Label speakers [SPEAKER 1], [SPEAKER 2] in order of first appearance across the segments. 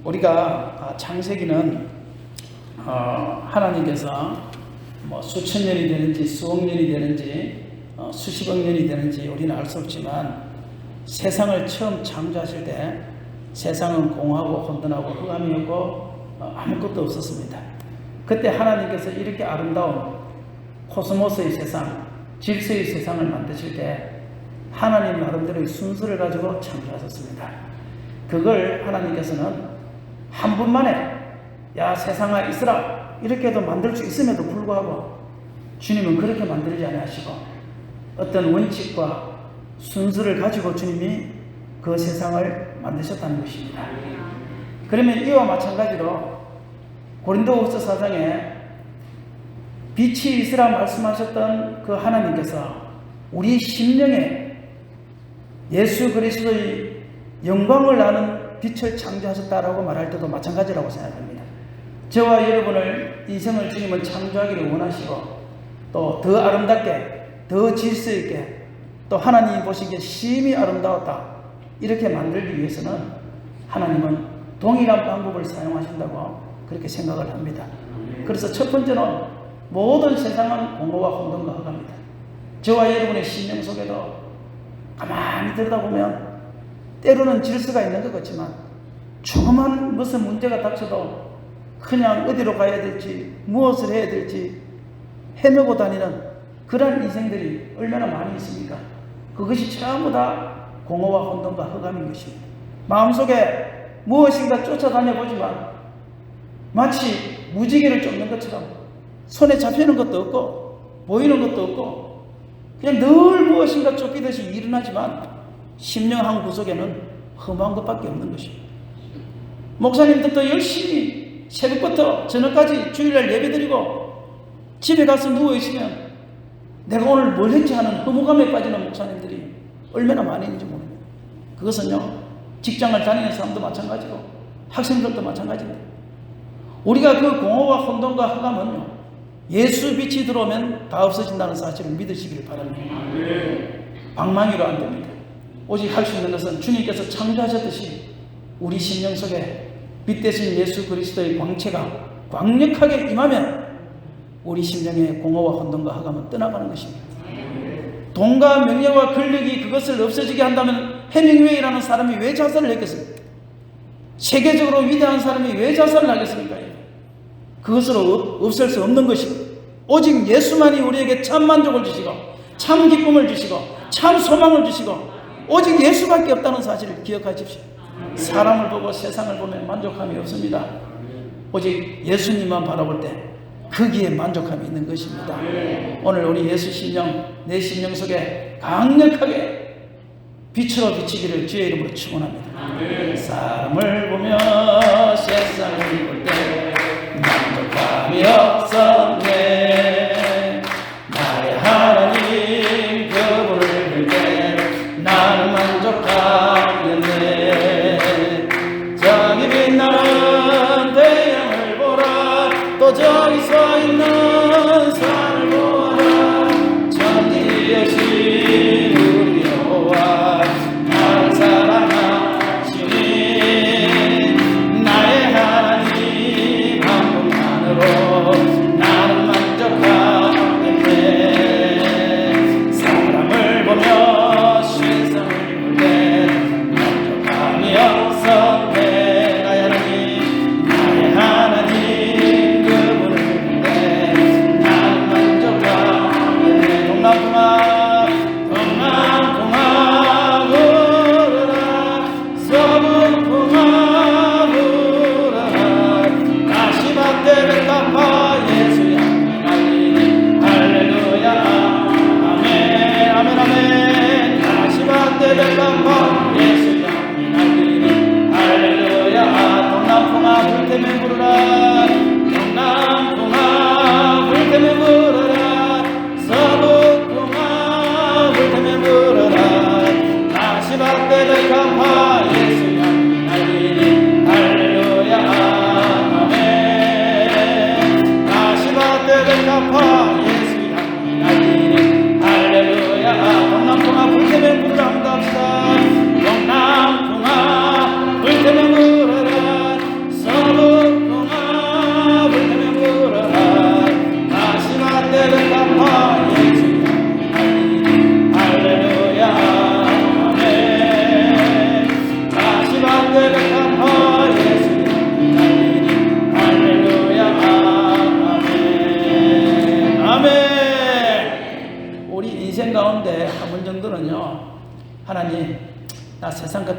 [SPEAKER 1] 우리가 창세기는 하나님께서 뭐 수천 년이 되는지 수억 년이 되는지 수십억 년이 되는지 우리는 알 수 없지만 세상을 처음 창조하실 때 세상은 공하고 혼돈하고 흑암이었고 아무것도 없었습니다. 그때 하나님께서 이렇게 아름다운 코스모스의 세상, 질서의 세상을 만드실 때 하나님 나름대로의 순서를 가지고 창조하셨습니다. 그걸 하나님께서는 한 분만에 야 세상아 있으라 이렇게도 만들 수 있음에도 불구하고 주님은 그렇게 만들지 않으시고 어떤 원칙과 순서를 가지고 주님이 그 세상을 만드셨다는 것입니다. 그러면 이와 마찬가지로 고린도후서 4장에 빛이 있으라 말씀하셨던 그 하나님께서 우리 심령에 예수 그리스도의 영광을 나는 빛을 창조하셨다라고 말할 때도 마찬가지라고 생각합니다. 저와 여러분을 인생을 주님은 창조하기를 원하시고 또 더 아름답게 더 질서 있게 또 하나님이 보시기에 심히 아름다웠다 이렇게 만들기 위해서는 하나님은 동일한 방법을 사용하신다고 그렇게 생각을 합니다. 그래서 첫 번째는 모든 세상은 공허와 혼돈과 흑암이다. 저와 여러분의 심령 속에도 가만히 들여다보면 때로는 질서가 있는 것 같지만 조그만 무슨 문제가 닥쳐도 그냥 어디로 가야 될지 무엇을 해야 될지 헤매고 다니는 그런 인생들이 얼마나 많이 있습니까? 그것이 전부 다 공허와 혼돈과 흑암인 것입니다. 마음속에 무엇인가 쫓아다녀 보지만 마치 무지개를 쫓는 것처럼 손에 잡히는 것도 없고 보이는 것도 없고 그냥 늘 무엇인가 쫓기듯이 일어나지만 심령 한 구석에는 험한 것밖에 없는 것입니다. 목사님들도 열심히 새벽부터 저녁까지 주일날 예배드리고 집에 가서 누워있으면 내가 오늘 뭘 했지 하는 허무감에 빠지는 목사님들이 얼마나 많이 있는지 모릅니다. 그것은요 직장을 다니는 사람도 마찬가지고 학생들도 마찬가지입니다. 우리가 그 공허와 혼돈과 흑암은요 예수 빛이 들어오면 다 없어진다는 사실을 믿으시길 바랍니다. 방망이로 안 됩니다. 오직 할 수 있는 것은 주님께서 창조하셨듯이 우리 심령 속에 빛 대신 예수 그리스도의 광채가 강력하게 임하면 우리 심령의 공허와 혼돈과 흑암은 떠나가는 것입니다. 돈과 명예와 권력이 그것을 없어지게 한다면 해밍웨이라는 사람이 왜 자살을 했겠습니까? 세계적으로 위대한 사람이 왜 자살을 하겠습니까? 그것으로 없앨 수 없는 것이고 오직 예수만이 우리에게 참 만족을 주시고 참 기쁨을 주시고 참 소망을 주시고 오직 예수밖에 없다는 사실을 기억하십시오. 사람을 보고 세상을 보면 만족함이 없습니다. 오직 예수님만 바라볼 때 거기에 만족함이 있는 것입니다. 오늘 우리 예수 심령, 내 심령 속에 강력하게 빛으로 비치기를 주의 이름으로 축원합니다. 사람을 보며 세상을 볼 때 만족함이 없었네. 나의 하나님 그분을 볼 때 나는 만족하였네. 저기 빛나는 태양을 보라. 또 저기 서 있는 산을 보라. 천지여신 우리 여호와 나를 사랑하시니 나의 하나님 한 분만으로 나는 만족하겠네. 사람을 보며 세상을 볼 때 만족함이 없었네. 나의 하나님 그분을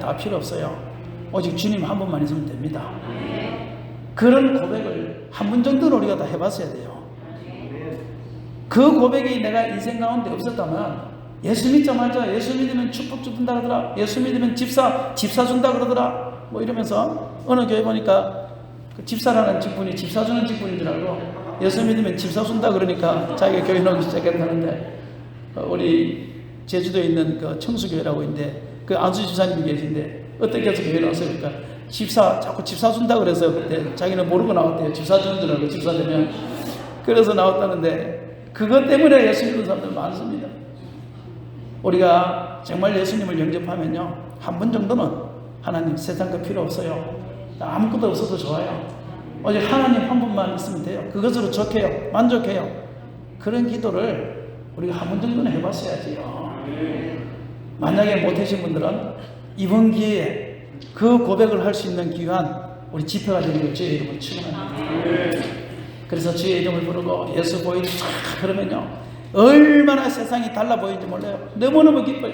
[SPEAKER 1] 다 필요 없어요. 오직 주님 한 분만 있으면 됩니다. 그런 고백을 한 번 정도는 우리가 다 해봤어야 돼요. 그 고백이 내가 인생 가운데 없었다면, 예수 믿자마자 예수 믿으면 축복 준다 그러더라, 예수 믿으면 집사 준다 그러더라, 뭐 이러면서 어느 교회 보니까 그 집사라는 직분이 집사 주는 직분인 줄 알고 예수 믿으면 집사 준다 그러니까 자기가 교회 나오기 시작했다는데, 우리 제주도에 있는 그 청수교회라고 있는데 그 안수 집사님이 계신데 어떻게 해서 교회 나왔으니까 자꾸 집사 준다 그래서 그때 자기는 모르고 나왔대요. 집사 주는 줄 알고 집사 되면. 그래서 나왔다는데 그것 때문에 예수 믿는 사람들 많습니다. 우리가 정말 예수님을 영접하면요, 한 번 정도는 하나님 세상 거 필요 없어요. 아무것도 없어도 좋아요. 오직 하나님 한 분만 있으면 돼요. 그것으로 좋게요, 만족해요. 그런 기도를 우리가 한 번 정도는 해봤어야지요. 만약에 못하신 분들은 이번 기회에 그 고백을 할 수 있는 귀한 우리 집회가 되기를 주의 이름으로 축원합니다. 그래서 주의 이름을 부르고 예수 보이는 그러면요, 얼마나 세상이 달라 보이는지 몰라요. 너무너무 기뻐요.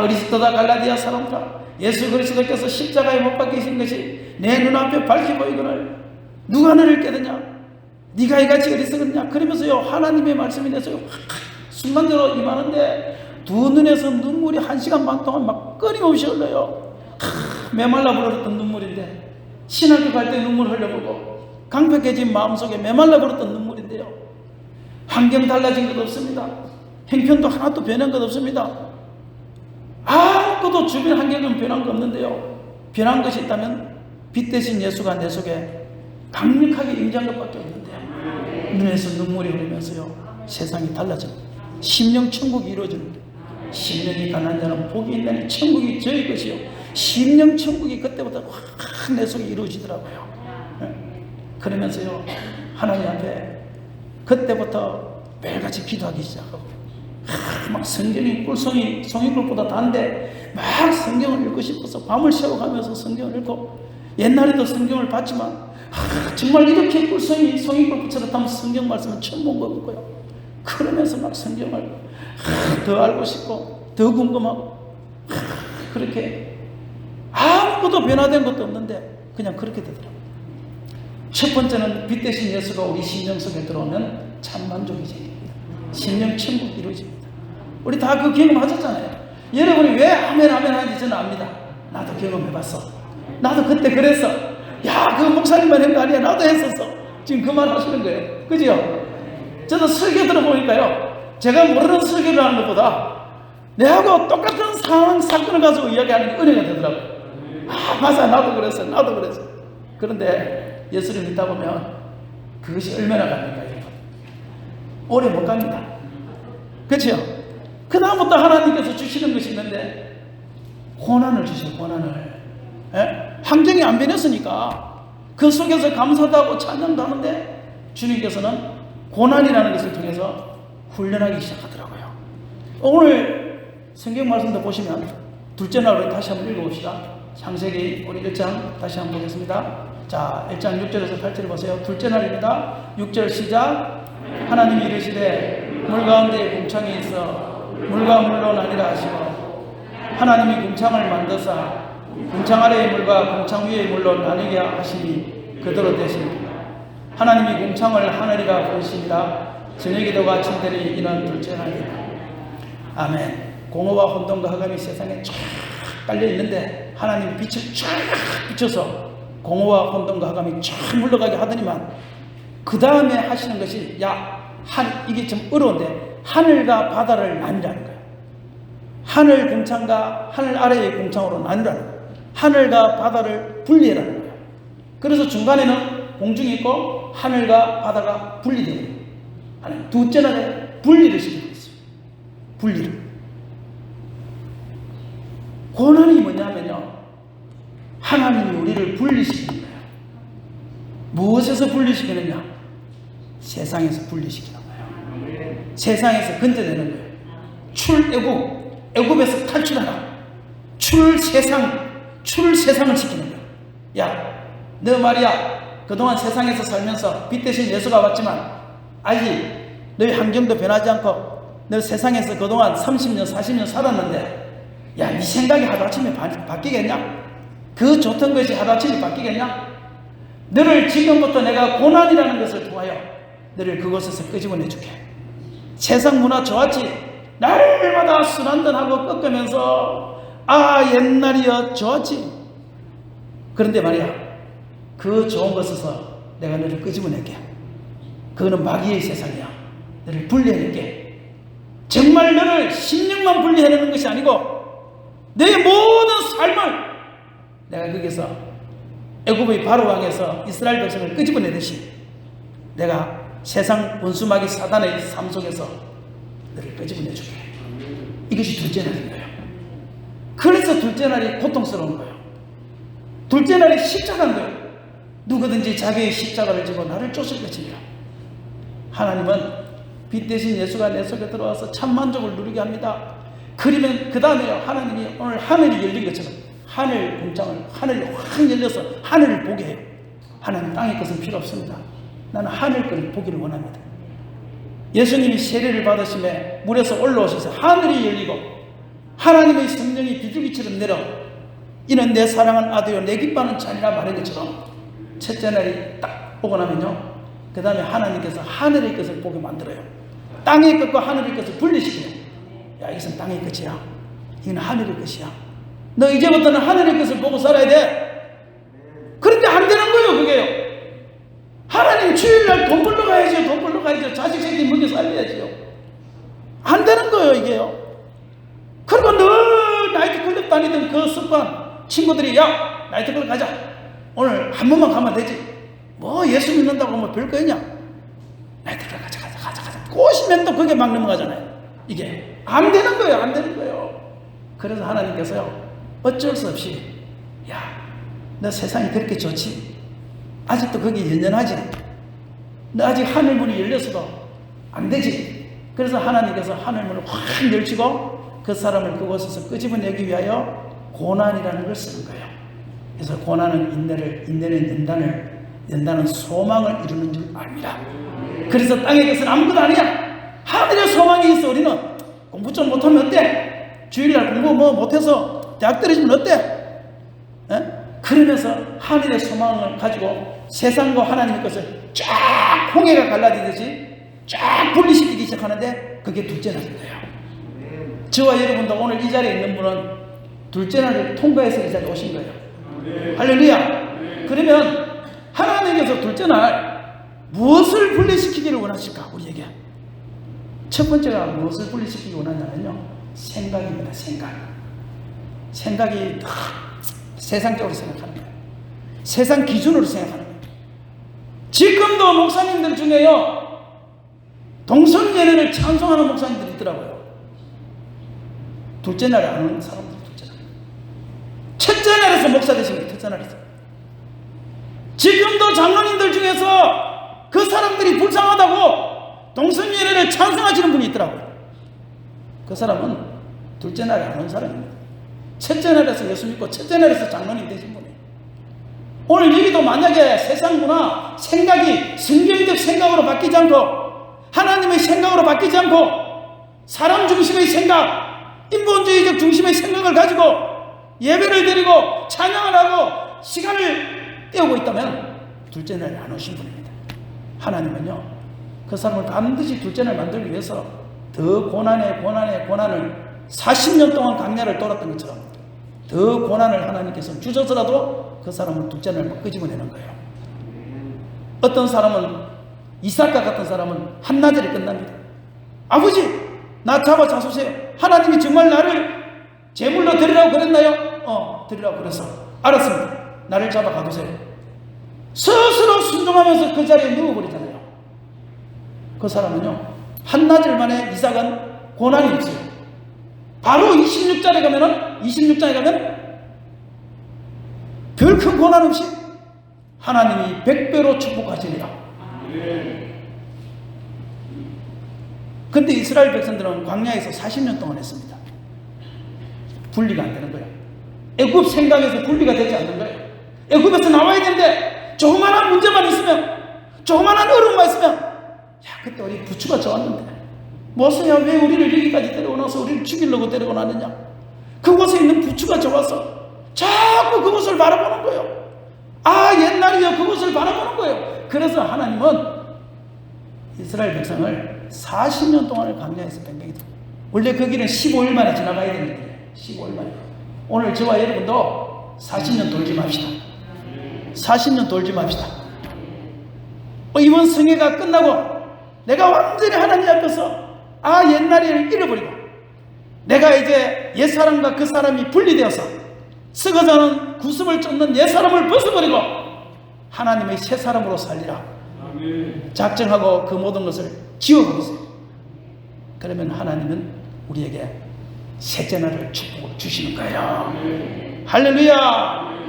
[SPEAKER 1] 그리스도다 갈라디아 사람들아, 예수 그리스도께서 십자가에 못 박히신 것이 내 눈앞에 밝히 보이거늘 누가 너를 깨드냐, 네가 이같이 어리석었냐. 그러면서요, 하나님의 말씀이 내서요 순간적으로 임하는데 두 눈에서 눈물이 1시간 반 동안 막 끊임없이 흘러요. 메말라 불었던 눈물인데, 신학교 갈 때 눈물 흘려보고 강팍해진 마음속에 메말라 불었던 눈물인데요, 환경 달라진 것 없습니다. 형편도 하나도 변한 것 없습니다. 아무것도 주변 환경은 변한 거 없는데요, 변한 것이 있다면 빛 대신 예수가 내 속에 강력하게 임재한 것밖에 없는데요, 눈에서 눈물이 흐르면서요 세상이 달라집니다. 심령 천국이 이루어집니다. 심령이 가난한 자는 복이 있나니 천국이 저희 것이요. 심령 천국이 그때부터 확 내 속에 이루어지더라고요. 그러면서요 하나님 앞에 그때부터 매일같이 기도하기 시작하고, 막 성경이 송이꿀보다 단데 막 성경을 읽고 싶어서 밤을 새워가면서 성경을 읽고, 옛날에도 성경을 봤지만 정말 이렇게 송이꿀보처럼 담은 성경 말씀은 처음 본 거고요. 그러면서 막 성경을 더 알고 싶고 더 궁금하고, 그렇게 아무것도 변화된 것도 없는데 그냥 그렇게 되더라고요. 첫 번째는 빛 대신 예수가 우리 심령 속에 들어오면 참 만족이 생깁니다. 심령 천국이 이루어집니다. 우리 다 그 경험하셨잖아요. 여러분이 왜 아멘 하는지 저는 압니다. 나도 경험해봤어. 나도 그때 그랬어. 그 목사님만 한 거 아니야, 나도 했었어. 지금 그 말 하시는 거예요. 그죠? 저도 설교 들어보니까요, 제가 모르는 설교를 하는 것보다 내하고 똑같은 상황, 사건을 가지고 이야기하는 게 은혜가 되더라고요. 맞아, 나도 그랬어. 그런데 예수를 믿다 보면 그것이 얼마나 갑니까? 오래 못 갑니다. 그렇죠? 그 다음부터 하나님께서 주시는 것이 있는데, 고난을 주셔요. 고난을. 환경이 안 변했으니까 그 속에서 감사도 하고 찬양도 하는데, 주님께서는 고난이라는 것을 통해서 훈련하기 시작하더라고요. 오늘 성경 말씀도 보시면 둘째 날로 다시 한번 읽어봅시다. 창세기 우리 1장 다시 한번 보겠습니다. 자, 1장 6절에서 8절을 보세요. 둘째 날입니다. 6절 시작. 하나님이 이르시되 물 가운데 궁창이 있어 물과 물로 나뉘라 하시고, 하나님이 궁창을 만드사 궁창 아래의 물과 궁창 위의 물로 나뉘게 하시니 그대로 되십니다. 하나님이 궁창을 하늘이라 부르시니라. 저녁기도가 침대니 이는 둘째 날이다. 아멘. 공허와 혼돈과 흑암이 세상에 쫙 깔려 있는데 하나님이 빛을 쫙 비춰서 공허와 혼돈과 흑암이 쫙 물러가게 하더니만, 그 다음에 하시는 것이 이게 좀 어려운데 하늘과 바다를 나뉘라는 거예요. 하늘 궁창과 하늘 아래의 궁창으로 나뉘라는 거예요. 하늘과 바다를 분리해라는 거예요. 그래서 중간에는 공중이 있고 하늘과 바다가 분리되는 거예요. 둘째 날에 분리를 시키고 있어요. 분리를. 고난이 뭐냐면요, 하나님이 우리를 분리시키는 거예요. 무엇에서 분리시키느냐? 세상에서 분리시키는 거예요. 세상에서 건져내는 거예요. 애굽에서 탈출하라. 세상을 시키는 거예요. 너 말이야, 그동안 세상에서 살면서 빛 대신 예수가 왔지만 아직 너희 환경도 변하지 않고 너 세상에서 그동안 30년 40년 살았는데, 야, 네 생각이 하루아침에 바뀌겠냐? 그 좋던 것이 하루아침에 바뀌겠냐? 너를 지금부터 내가 고난이라는 것을 통하여 너를 그곳에서 끄집어내줄게. 세상 문화 좋았지? 날마다 술 한잔하고 꺾으면서 아, 옛날이야 좋았지? 그런데 말이야, 그 좋은 것에서 내가 너를 끄집어낼게. 그거는 마귀의 세상이야. 너를 분리해낼게. 정말 너를 16만 분리해내는 것이 아니고 내 모든 삶을 내가 거기서 애굽의 바로왕에서 이스라엘 백성을 끄집어내듯이 내가 세상 원수마귀 사단의 삶 속에서 너를 끄집어내줄게. 이것이 둘째 날인 거예요. 그래서 둘째 날이 고통스러운 거예요. 둘째 날이 십자가인 거예요. 누구든지 자기의 십자가를 지고 나를 쫓을 것이니라. 하나님은 빛 대신 예수가 내 속에 들어와서 참 만족을 누리게 합니다. 그러면 그 다음에 하나님이 오늘 하늘이 열린 것처럼 하늘 공장을 하늘이 확 열려서 하늘을 보게 해요. 하나님 땅의 것은 필요 없습니다. 나는 하늘 것을 보기를 원합니다. 예수님이 세례를 받으심에 물에서 올라오셔서 하늘이 열리고 하나님의 성령이 비둘기처럼 내려 이는 내 사랑하는 아들이요 내 기뻐하는 자니라 말한 것처럼 첫째 날이 딱 오고 나면요, 그 다음에 하나님께서 하늘의 것을 보게 만들어요. 땅의 것과 하늘의 것을 분리시켜요. 야, 이것은 땅의 것이야. 이건 하늘의 것이야. 너 이제부터는 하늘의 것을 보고 살아야 돼. 그런데 안 되는 거예요, 그게요. 하나님 주일날 돈 벌러 가야죠. 돈 벌러 가야죠. 자식 새끼 먹여 살려야죠. 안 되는 거예요, 이게요. 그리고 늘 나이트클럽 다니던 그 습관, 친구들이 야, 나이트클럽 가자. 오늘 한 번만 가면 되지. 뭐 예수 믿는다고 뭐 별거 있냐. 나이트클럽 가자. 꼬시면 또 그게 막 넘어가잖아요. 이게 안 되는 거예요. 안 되는 거예요. 그래서 하나님께서요, 어쩔 수 없이 야, 너 세상이 그렇게 좋지? 아직도 거기 연연하지? 너 아직 하늘문이 열렸어도 안 되지? 그래서 하나님께서 하늘문을 확 열치고 그 사람을 그곳에서 끄집어내기 위하여 고난이라는 걸 쓰는 거예요. 그래서 고난은 인내는 연단은 소망을 이루는 줄 압니다. 그래서 땅의 것은 아무것도 아니야. 하늘의 소망이 있어. 우리는 공부 좀 못하면 어때? 주일날 공부 뭐 못해서 대학 떨어지면 어때? 에? 그러면서 하늘의 소망을 가지고 세상과 하나님의 것을 쫙 홍해가 갈라지듯이 쫙 분리시키기 시작하는데 그게 둘째 날인 거예요. 저와 여러분도 오늘 이 자리에 있는 분은 둘째 날을 통과해서 이 자리에 오신 거예요. 할렐루야. 그러면 하나님께서 둘째 날 무엇을 분리시키기를 원하실까? 우리에게 첫 번째가 무엇을 분리시키기 원하냐면요, 생각입니다. 생각이 세상적으로 생각하는 거예요. 세상 기준으로 생각하는 거예요. 지금도 목사님들 중에요, 동성연애를 찬송하는 목사님들이 있더라고요. 둘째 날에 안 오는 사람들. 첫째 날에서 목사 되시면 첫째 날에서. 지금도 장로님들 중에서 그 사람들이 불쌍하다고 동성연애를 찬성하시는 분이 있더라고요. 그 사람은 둘째 날에 안 온 사람입니다. 첫째 날에서 예수 믿고 첫째 날에서 장로님 되신 분이에요. 오늘 여기도 만약에 세상 문화, 생각이 성경적 생각으로 바뀌지 않고 하나님의 생각으로 바뀌지 않고 사람 중심의 생각, 인본주의적 중심의 생각을 가지고 예배를 드리고 찬양을 하고 시간을 때우고 있다면 둘째 날에 안 오신 분입니다. 하나님은요, 그 사람을 반드시 둘째 날 만들기 위해서 더 고난을 40년 동안 강야를 돌았던 것처럼 더 고난을 하나님께서 주셔서라도 그 사람을 둘째 날 막 끄집어내는 거예요. 어떤 사람은 이삭과 같은 사람은 한나절에 끝납니다. 아버지, 나 잡아 잡수세요. 하나님이 정말 나를 제물로 드리라고 그랬나요? 드리라고 그랬어. 알았습니다. 나를 잡아 가두세요. 스스로 순종하면서 그 자리에 누워버리잖아요. 그 사람은요, 한나절 만에 이삭은 고난이 없어요. 바로 26장에 가면 별 큰 고난 없이 하나님이 100배로 축복하시리라. 근데 이스라엘 백성들은 광야에서 40년 동안 했습니다. 분리가 안 되는 거예요. 애굽 생각에서 분리가 되지 않는 거예요. 애굽에서 나와야 되는데 조그만한 문제만 있으면, 조그만한 어려움만 있으면, 야, 그때 우리 부추가 좋았는데 무엇이냐, 왜 우리를 여기까지 데려오나서 우리를 죽이려고 데려오놨느냐. 그곳에 있는 부추가 좋아서 자꾸 그곳을 바라보는 거예요. 옛날이요. 그곳을 바라보는 거예요. 그래서 하나님은 이스라엘 백성을 40년 동안을 광야에서 뱅뱅이다. 원래 그 길은 15일 만에 지나가야 되는 길이에요. 15일 만에. 오늘 저와 여러분도 40년 돌지 맙시다. 40년 돌지 맙시다. 이번 성회가 끝나고 내가 완전히 하나님 앞에서 옛날을 잃어버리고 내가 이제 옛사람과 그 사람이 분리되어서 썩어가는 구습을 쫓는 옛사람을 벗어버리고 하나님의 새사람으로 살리라 작정하고 그 모든 것을 지워버리세요. 그러면 하나님은 우리에게 셋째 날을 축복을 주시는 거예요. 할렐루야,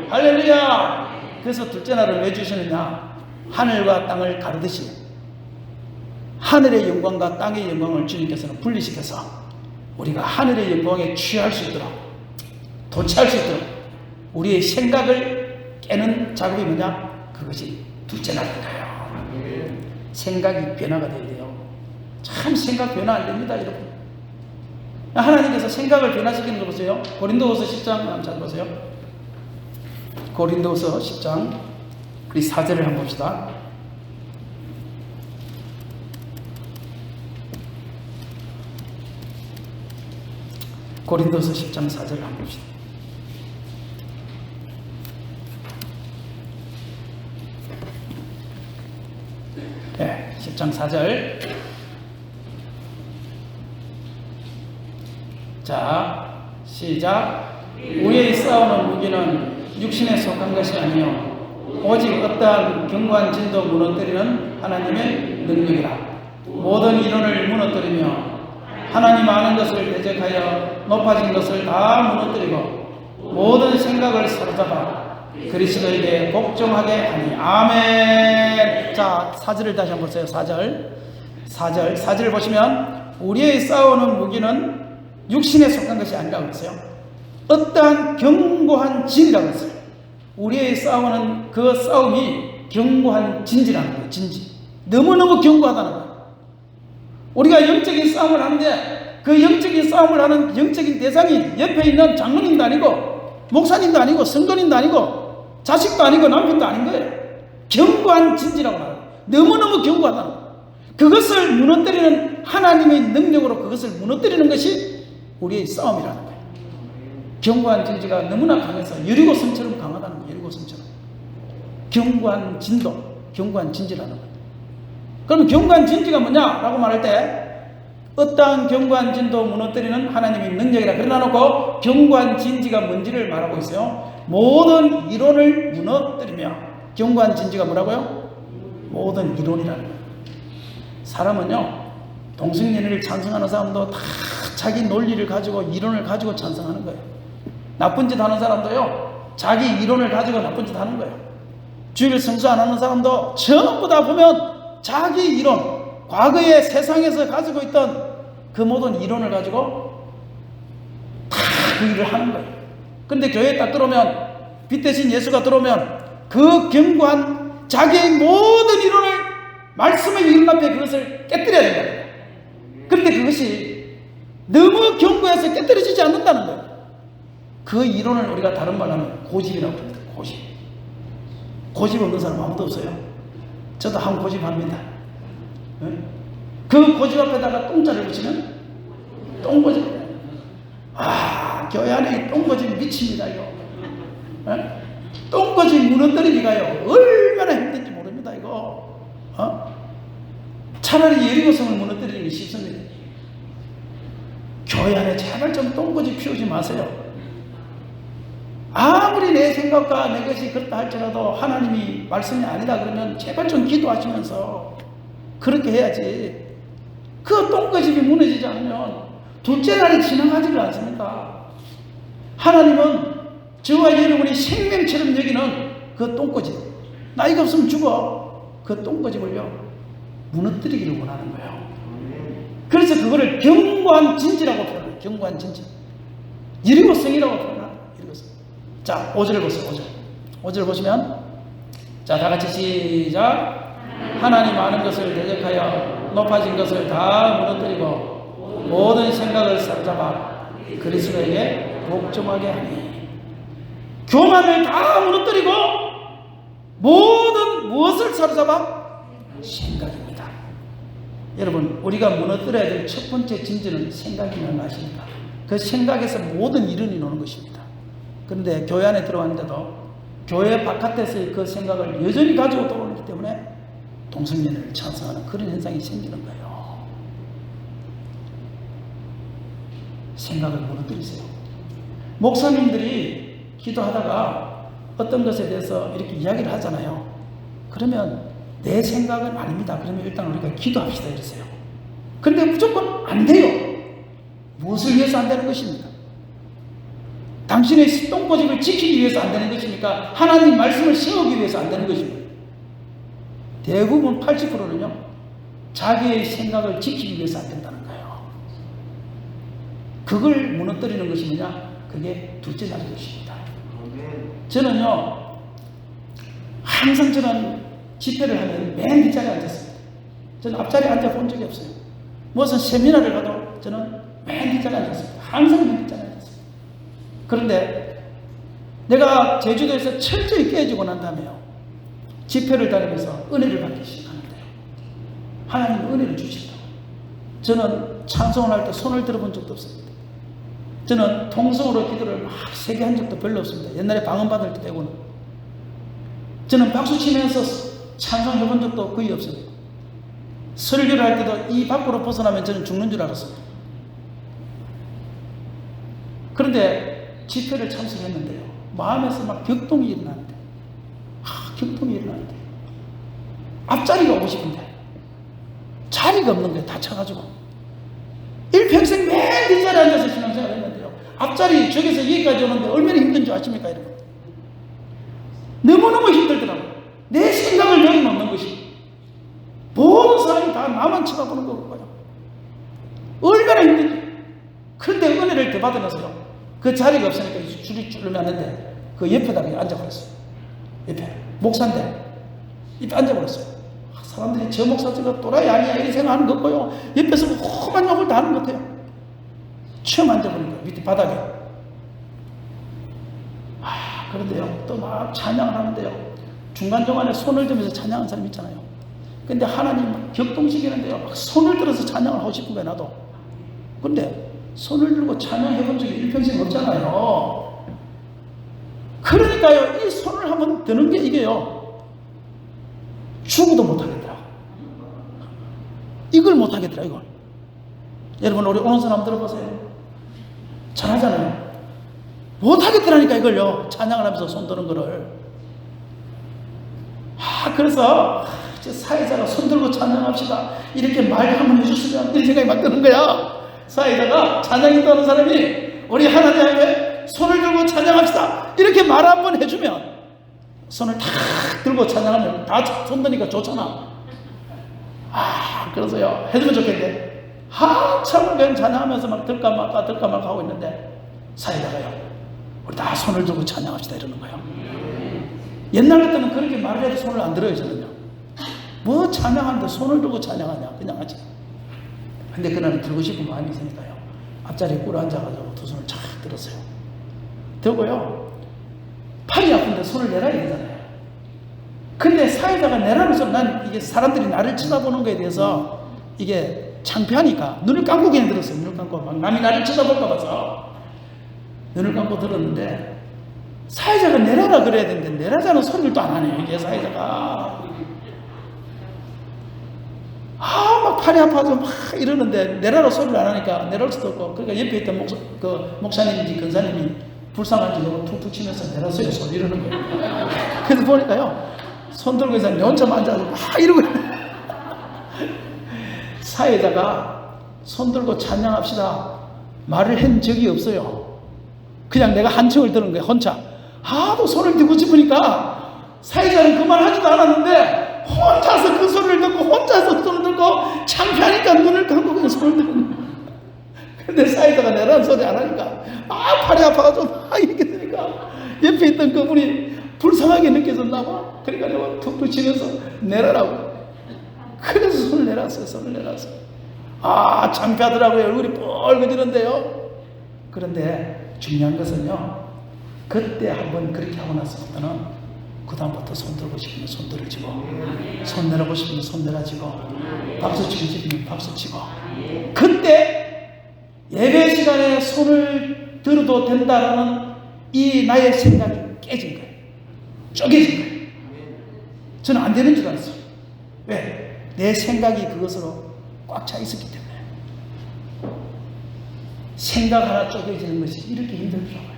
[SPEAKER 1] 할렐루야. 그래서 둘째 날을 왜 주시느냐? 하늘과 땅을 가르듯이 하늘의 영광과 땅의 영광을 주님께서는 분리시켜서 우리가 하늘의 영광에 취할 수 있도록, 도취할 수 있도록 우리의 생각을 깨는 작업이 뭐냐? 그것이 둘째 날인가요? 생각이 변화가 되어야 돼요. 참 생각 변화 안 됩니다, 여러분. 하나님께서 생각을 변화시키는 거 보세요. 고린도후서 10장 한번 잘 보세요. 고린도후서 10장 우리 4절을 한번 봅시다. 고린도서 10장 4절을 한번 봅시다. 네, 10장 4절. 자, 시작. 우리의 싸우는 무기는 육신에 속한 것이 아니요 오직 어떠한 견고한 진도 무너뜨리는 하나님의 능력이라. 모든 이론을 무너뜨리며 하나님 아는 것을 대적하여 높아진 것을 다 무너뜨리고 모든 생각을 사로잡아 그리스도에게 복종하게 하니. 아멘. 자, 4절을 다시 한번 보세요. 4절을 보시면 우리의 싸우는 무기는 육신에 속한 것이 아니라고 했어요. 어떠한 견고한 진이라고 했어요. 우리의 싸우는 그 싸움이 견고한 진지라는 거예요. 진지. 너무너무 견고하다는 거예요. 우리가 영적인 싸움을 하는데 그 영적인 싸움을 하는 영적인 대상이 옆에 있는 장로님도 아니고 목사님도 아니고 성도님도 아니고 자식도 아니고 남편도 아닌 거예요. 견고한 진지라고 말해요. 너무너무 견고하다는 거예요. 그것을 무너뜨리는 하나님의 능력으로 그것을 무너뜨리는 것이 우리의 싸움이라는 거예요. 견고한 진지가 너무나 강해서 여리고성처럼 강하다는 거예요. 여리고성처럼. 견고한 진도, 견고한 진지라는 거예요. 그럼 견고한 진지가 뭐냐라고 말할 때 어떠한 견고한 진도 무너뜨리는 하나님의 능력이라 그래놔놓고 견고한 진지가 뭔지를 말하고 있어요. 모든 이론을 무너뜨리며. 견고한 진지가 뭐라고요? 모든 이론이라는 거예요. 사람은요, 동성연애를 찬성하는 사람도 다 자기 논리를 가지고 이론을 가지고 찬성하는 거예요. 나쁜 짓 하는 사람도요, 자기 이론을 가지고 나쁜 짓 하는 거예요. 주일 성수 안 하는 사람도 전부 다 보면 자기 이론, 과거에 세상에서 가지고 있던 그 모든 이론을 가지고 다 그 일을 하는 거예요. 근데 교회에 딱 들어오면, 빛 대신 예수가 들어오면 그 견고한 자기의 모든 이론을 말씀의 이론 앞에 그것을 깨뜨려야 된다는 거예요. 그런데 그것이 너무 견고해서 깨뜨려지지 않는다는 거예요. 그 이론을 우리가 다른 말로 하면 고집이라고 합니다. 고집. 고집 없는 사람 아무도 없어요. 저도 한 고집합니다. 그 고집 앞에다가 똥자를 붙이면 똥고집. 교회 안에 똥고집이 미칩니다, 이거. 똥고집 무너뜨리기가요, 얼마나 힘든지 모릅니다, 이거. 차라리 여리고성을 무너뜨리는 게 쉽습니다. 교회 안에 제발 좀 똥고집 피우지 마세요. 아무리 내 생각과 내 것이 그렇다 할지라도 하나님이 말씀이 아니다 그러면 제발 좀 기도하시면서 그렇게 해야지. 그 똥고집이 무너지지 않으면 둘째 날이 지나가지를 않습니다. 하나님은 저와 여러분이 생명처럼 여기는 그 똥고집, 나이가 없으면 죽어, 그 똥고집을요 무너뜨리기를 원하는 거예요. 그래서 그거를 견고한 진지라고 표현해요. 견고한 진지, 여리고성이라고 표현해요. 여리고성. 자, 5절을 보세요. 5절 보시면, 자, 다 같이 시작. 하나님 아는 것을 대적하여 높아진 것을 다 무너뜨리고 모든 생각을 사로잡아 그리스도에게 복종하게 하니. 교만을 다 무너뜨리고 모든 무엇을 사로잡아? 생각입니다. 여러분, 우리가 무너뜨려야 될 첫 번째 진지는 생각이라는 아십니까? 그 생각에서 모든 이론이 나오는 것입니다. 그런데 교회 안에 들어왔는데도 교회 바깥에서의 그 생각을 여전히 가지고 돌아오기 때문에 동성연애를 찬성하는 그런 현상이 생기는 거예요. 생각을 무너뜨리세요. 목사님들이 기도하다가 어떤 것에 대해서 이렇게 이야기를 하잖아요. 그러면 내 생각은 아닙니다. 그러면 일단 우리가 기도합시다 이러세요. 그런데 무조건 안 돼요. 무엇을 위해서 안 되는 것입니까? 당신의 똥꼬집을 지키기 위해서 안 되는 것입니까? 하나님 말씀을 세우기 위해서 안 되는 것입니까? 대부분 80%는요 자기의 생각을 지키기 위해서 안 된다는 거예요. 그걸 무너뜨리는 것이 뭐냐? 그게 둘째 날인 것입니다. 저는요 항상 저는 집회를 하면 맨 뒷자리에 앉았습니다. 저는 앞자리에 앉아본 적이 없어요. 무슨 세미나를 가도 저는 맨 뒷자리에 앉았습니다. 항상 맨 뒷자리에 앉았습니다. 그런데 내가 제주도에서 철저히 깨지고 난 다음에요 집회를 다니면서 은혜를 받기 시작하는데요 하나님은 은혜를 주신다고. 저는 찬송을 할 때 손을 들어본 적도 없습니다. 저는 통성으로 기도를 막 세게 한 적도 별로 없습니다. 옛날에 방언 받을 때 빼고는. 저는 박수 치면서 찬송해 본 적도 거의 없습니다. 설교를 할 때도 이 밖으로 벗어나면 저는 죽는 줄 알았습니다. 그런데 집회를 참석했는데요 마음에서 막 격동이 일어나는데 격동이 일어나는데 앞자리가 오고 싶은데 자리가 없는 거예요. 다쳐가지고 일평생 맨 뒷자리에 앉아서 신앙생활을 했는데요 앞자리 저기서 여기까지 오는데 얼마나 힘든 줄 아십니까 여러분? 너무너무 힘들더라고요. 내 생각을 여기 놓는 것이 모든 사람이 다 나만 쳐다보는 거고요. 얼마나 힘든지. 그런데 은혜를 더 받으면서요 그 자리가 없으니까 줄이 줄면는데 그 옆에다가 앉아버렸어요. 옆에 목사인데 옆에 앉아버렸어요. 사람들이 저 목사 저거 또라이 아니야 이렇게 생각하는 것 같고요 옆에서 험한 욕을 다 하는 것 같아요. 처음 앉아보니까 밑에 바닥에. 그런데요 또 막 찬양을 하는데요 중간중간에 손을 들면서 찬양하는 사람 있잖아요. 근데 하나님 막 격동시키는데요 막 손을 들어서 찬양을 하고 싶은 거예요 나도. 근데 손을 들고 찬양해 본 적이 일평생 없잖아요. 그러니까요 이 손을 한번 드는 게 이게요 죽어도 못하겠더라. 이걸 못하겠더라 이걸. 여러분 우리 오는 사람 들어보세요. 잘하잖아요. 못하겠더라니까 이걸요 찬양을 하면서 손 드는 거를. 그래서 사회자가 손 들고 찬양합시다 이렇게 말 한번 해줬으면 이런 생각이 막 드는 거야. 사회자가 찬양 인도하는 사람이 우리 하나님 앞에 손을 들고 찬양합시다 이렇게 말 한번 해주면 손을 탁 들고 찬양하면 다 손 드니까 좋잖아. 그래서요 해주면 좋겠는데 한참을 그냥 찬양하면서 막 들까 말까 하고 있는데 사회자가요 우리 다 손을 들고 찬양합시다 이러는 거예요. 옛날 같으면 그렇게 말을 해도 손을 안 들어요 저는요. 뭐 찬양하는데 손을 들고 찬양하냐 그냥 하지. 근데 그날은 들고 싶은 마음이 있으니까요 앞자리에 꿇어 앉아가지고 두 손을 착 들었어요. 들고요 팔이 아픈데 손을 내라 이러잖아요. 근데 사회자가 내라는 소리 난 이게 사람들이 나를 쳐다보는 거에 대해서 이게 창피하니까 눈을 감고 그냥 들었어요. 눈을 감고 막 남이 나를 쳐다볼까 봐서 눈을 감고 들었는데 사회자가 내라라 그래야 되는데 내라자는 소리를 또 안 하네요 이게 사회자가. 막 팔이 아파서 막 이러는데 내라라 소리를 안 하니까 내려올 수도 없고. 그러니까 옆에 있던 목사님인지 근사님이 불쌍한지 너무 툭툭 치면서 내려서요 소리 이러는 거예요. 그래서 보니까요 손 들고 있는 사람이 혼자 앉아서 막 이러고 사회자가 손 들고 찬양합시다 말을 한 적이 없어요. 그냥 내가 한청을 드는 거예요 혼자. 하도 손을 들고 싶으니까 사회자는 그 말 하지도 않았는데 혼자서 그 소리를 듣고 혼자서 손을 들고 창피하니까 눈을 감고 그냥 손을 드는 거예요. 근데 사회자가 내라는 소리 안 하니까 팔이 아파가지고 이렇게 되니까 옆에 있던 그분이 불쌍하게 느껴졌나 봐. 그러니까 내가 툭툭 치면서 내라라고. 그래서 손을 내놨어요. 손을 내놨어요. 창피하더라고요. 얼굴이 뻘개지는데요. 그런데 중요한 것은요, 그때 한번 그렇게 하고 나서부터는 그 다음부터 손 들고 싶으면 손 들어지고, 손 내려고 싶으면 손 내려지고, 박수 치고 싶으면 박수 치고, 그때 예배 시간에 손을 들어도 된다라는 이 나의 생각이 깨진 거예요. 쪼개진 거예요. 저는 안 되는 줄 알았어요. 왜? 내 생각이 그것으로 꽉 차 있었기 때문에. 생각 하나 쪼개지는 것이 이렇게 힘들더라고요.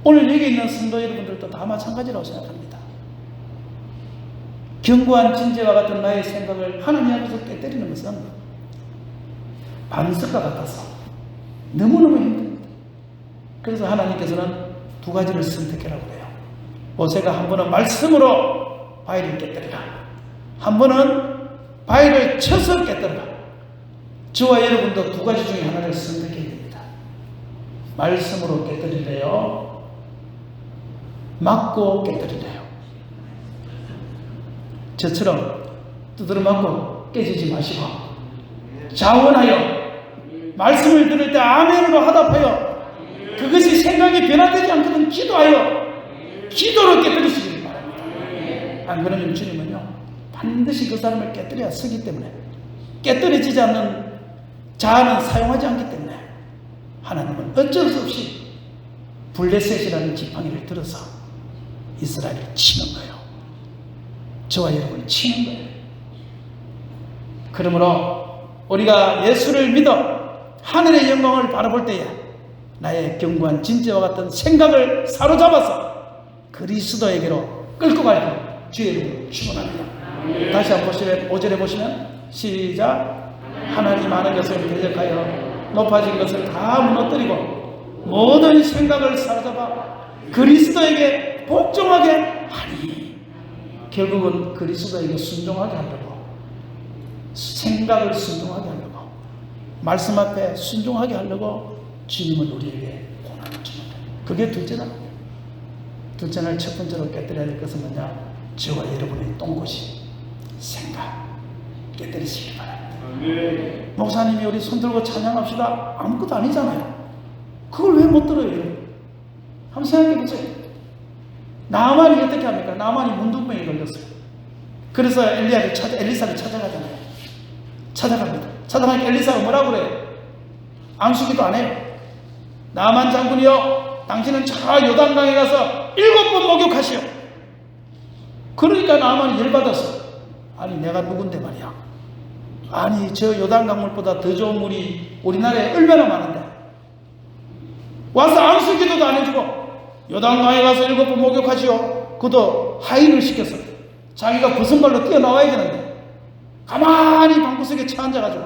[SPEAKER 1] 오늘 여기 있는 성도 여러분들도 다 마찬가지라고 생각합니다. 견고한 진재와 같은 나의 생각을 하나님 앞에서 깨뜨리는 것은 반석과 같아서 너무너무 힘듭니다. 그래서 하나님께서는 두 가지를 선택하라고 그래요. 모세가 한 번은 말씀으로 바위를 깨뜨리라, 한 번은 바위를 쳐서 깨뜨리라. 저와 여러분도 두 가지 중에 하나를 선택해야 됩니다. 말씀으로 깨뜨리래요, 맞고 깨뜨리래요. 저처럼 두드려 맞고 깨지지 마시고, 자원하여 말씀을 들을 때 아멘으로 화답하여, 그것이 생각이 변화되지 않거든 기도하여 기도로 깨뜨리시길 바랍니다. 안 그러면 주님은요, 반드시 그 사람을 깨뜨려야 쓰기 때문에, 깨뜨려지지 않는 자아는 사용하지 않기 때문에 하나님은 어쩔 수 없이 블레셋이라는 지팡이를 들어서 이스라엘을 치는 거예요. 저와 여러분을 치는 거예요. 그러므로 우리가 예수를 믿어 하늘의 영광을 바라볼 때에 나의 견고한 진재와 같은 생각을 사로잡아서 그리스도에게로 끌고 갈 주의 이름으로 축원합니다. 다시 한번 보시면 5절에 보시면 시작. 하나님 아는 것을 대적하여 높아진 것을 다 무너뜨리고 모든 생각을 사로잡아 그리스도에게 복종하게 하니. 결국은 그리스도에게 순종하게 하려고, 생각을 순종하게 하려고, 말씀 앞에 순종하게 하려고 주님은 우리에게 고난을 주는 거예요. 그게 둘째다. 둘째 날 첫 번째로 깨뜨려야 될 것은 뭐냐? 저와 여러분의 똥꼬시 생각 깨뜨리시기 바랍니다. 목사님이 우리 손들고 찬양합시다. 아무것도 아니잖아요. 그걸 왜 못 들어요? 한번 생각해 보세요. 나만이 어떻게 합니까? 나만이 문둥병에 걸렸어요. 그래서 엘리사를 찾아가잖아요. 찾아갑니다. 찾아가니까 엘리사가 뭐라고 그래요? 안수기도 안 해요. 나만 장군이요, 당신은 저 요단강에 가서 7번 목욕하시오. 그러니까 나만이 열받았어. 아니 내가 누군데 말이야. 아니 저 요단강물보다 더 좋은 물이 우리나라에 얼마나 많은데 와서 안수기도도 안 해주고 요단강에 가서 7번 목욕하시오. 그도 하인을 시켰어. 자기가 벗은 발로 뛰어나와야 되는데 가만히 방구석에 차 앉아가지고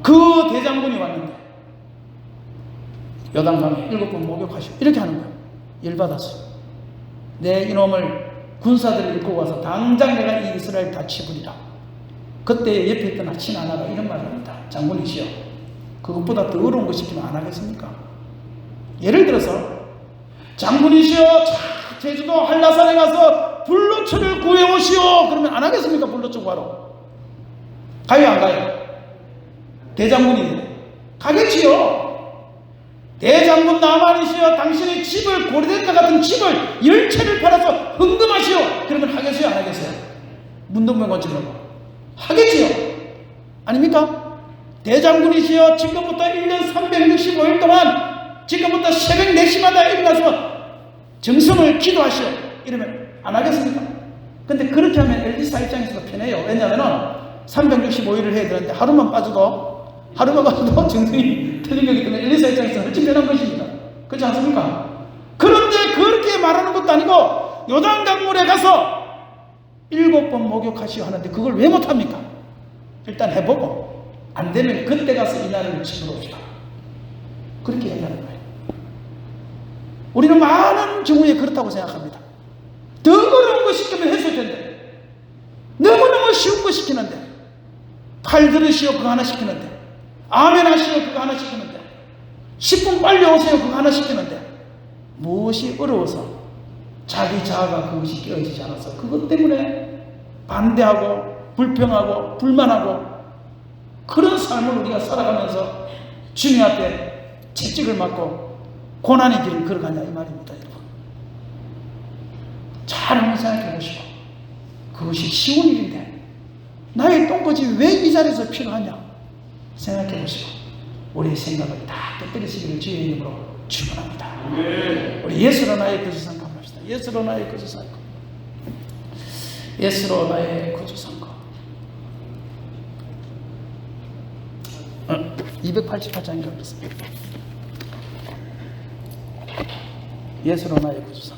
[SPEAKER 1] 그 대장군이 왔는데 요단강에 7번 목욕하시오 이렇게 하는 거예요. 열받았어. 내 이놈을 군사들을 입고 와서 당장 내가 이 이스라엘 다 치부리라. 그때 옆에 있던 친하나가 이런 말을 합니다. 장군이시여, 그것보다 더 어려운 거 시키면 안 하겠습니까? 예를 들어서 장군이시여, 제주도 한라산에 가서 불로초를 구해오시오. 그러면 안 하겠습니까? 불로초 구하러. 가요 안 가요? 대장군이 가겠지요. 대장군 나만이시여, 당신의 집을, 고려된과 같은 집을 10채를 팔아서 헌금하시오. 그러면 하겠어요 안 하겠어요? 문동병 건축하고 하겠지요. 아닙니까? 대장군이시여, 지금부터 1년 365일 동안 지금부터 새벽 4시마다 일어나서 정성을 기도하시오. 이러면 안 하겠습니까? 근데 그렇게 하면 엘리사 입장에서도 편해요. 왜냐하면 365일을 해야 되는데 하루만 빠져도, 하루만 가도 정성이 틀린 거기 때문에 엘리사 입장에서 훨씬 편한 것입니다. 그렇지 않습니까? 그런데 그렇게 말하는 것도 아니고 요단강물에 가서 7번 목욕하시오 하는데 그걸 왜 못합니까? 일단 해보고 안 되면 그때 가서 이 나라를 지으러 옵시다. 그렇게 얘기하는 거예요. 우리는 많은 경우에 그렇다고 생각합니다. 더 어려운 거 시키면 했을 텐데, 너무너무 쉬운 거 시키는데, 팔 들으시오 그거 하나 시키는데, 아멘 하시오 그거 하나 시키는데, 10분 빨리 오세요 그거 하나 시키는데, 무엇이 어려워서 자기 자아가 그것이 깨어지지 않아서 그것 때문에 반대하고 불평하고 불만하고 그런 삶을 우리가 살아가면서 주님 앞에 채찍을 맞고 고난의 길을 걸어가냐 이 말입니다, 여러분. 잘 한번 생각해 보시고, 그것이 쉬운 일인데 나의 똥꼬집이 왜 이 자리에서 필요하냐 생각해 보시고, 우리의 생각을 다 깨뜨리시기를 주의 이름으로 축원합니다. 우리 예수로 나의 구주상 감합시다. 예수로 나의 구주상, 예수로 나의 구주상. 288장인가 그렇습니다. 예수로 나의 구주상.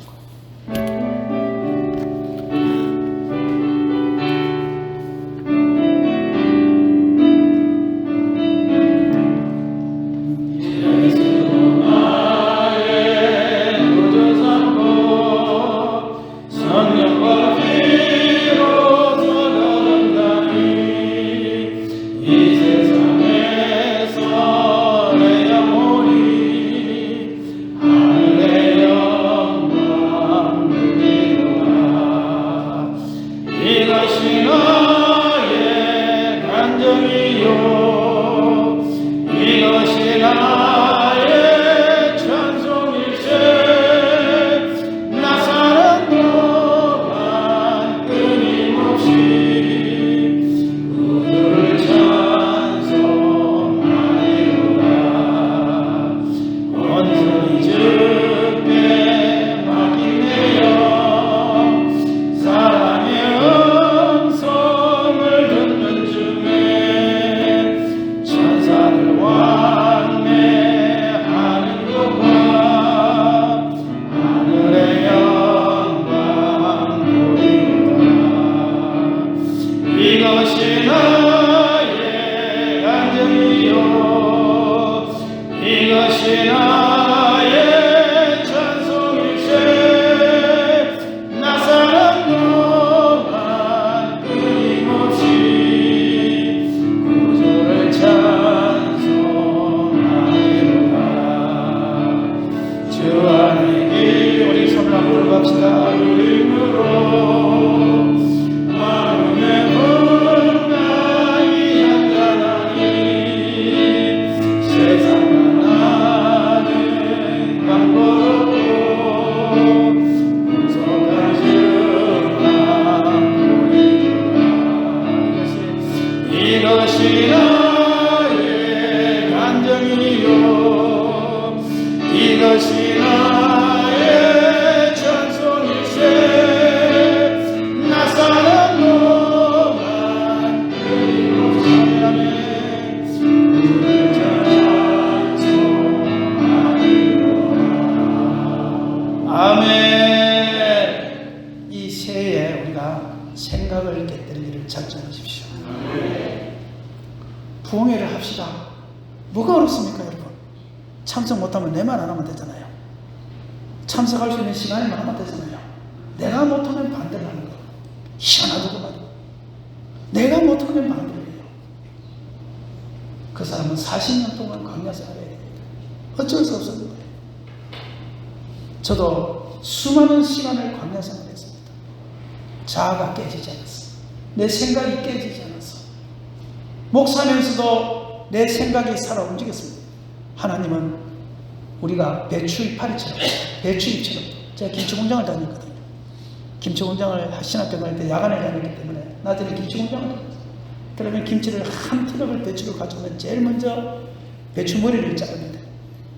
[SPEAKER 1] 부흥회를 합시다. 뭐가 어렵습니까, 여러분? 참석 못하면 내 말 안 하면 되잖아요. 참석할 수 있는 시간이만 하면 되잖아요. 내가 못하면 반대를 하는 거. 희한하더구만. 내가 못하면 반대를 해요. 그 사람은 40년 동안 광야 생활을 해야 됩니다. 어쩔 수 없었는데. 저도 수많은 시간을 광야 생활을 했습니다. 자아가 깨지지 않았어. 내 생각이 깨지지 않았어. 목사면서도 내 생각이 살아 움직였습니다. 하나님은 우리가 배추이파리처럼, 배추잎처럼, 제가 김치공장을 다녔거든요. 김치공장을 신학교 다닐 때 야간에 다녔기 때문에 낮에는 김치공장을 다녔어요. 그러면 김치를 한 트럭을 배추를 가져오면 제일 먼저 배추 머리를 자릅니다.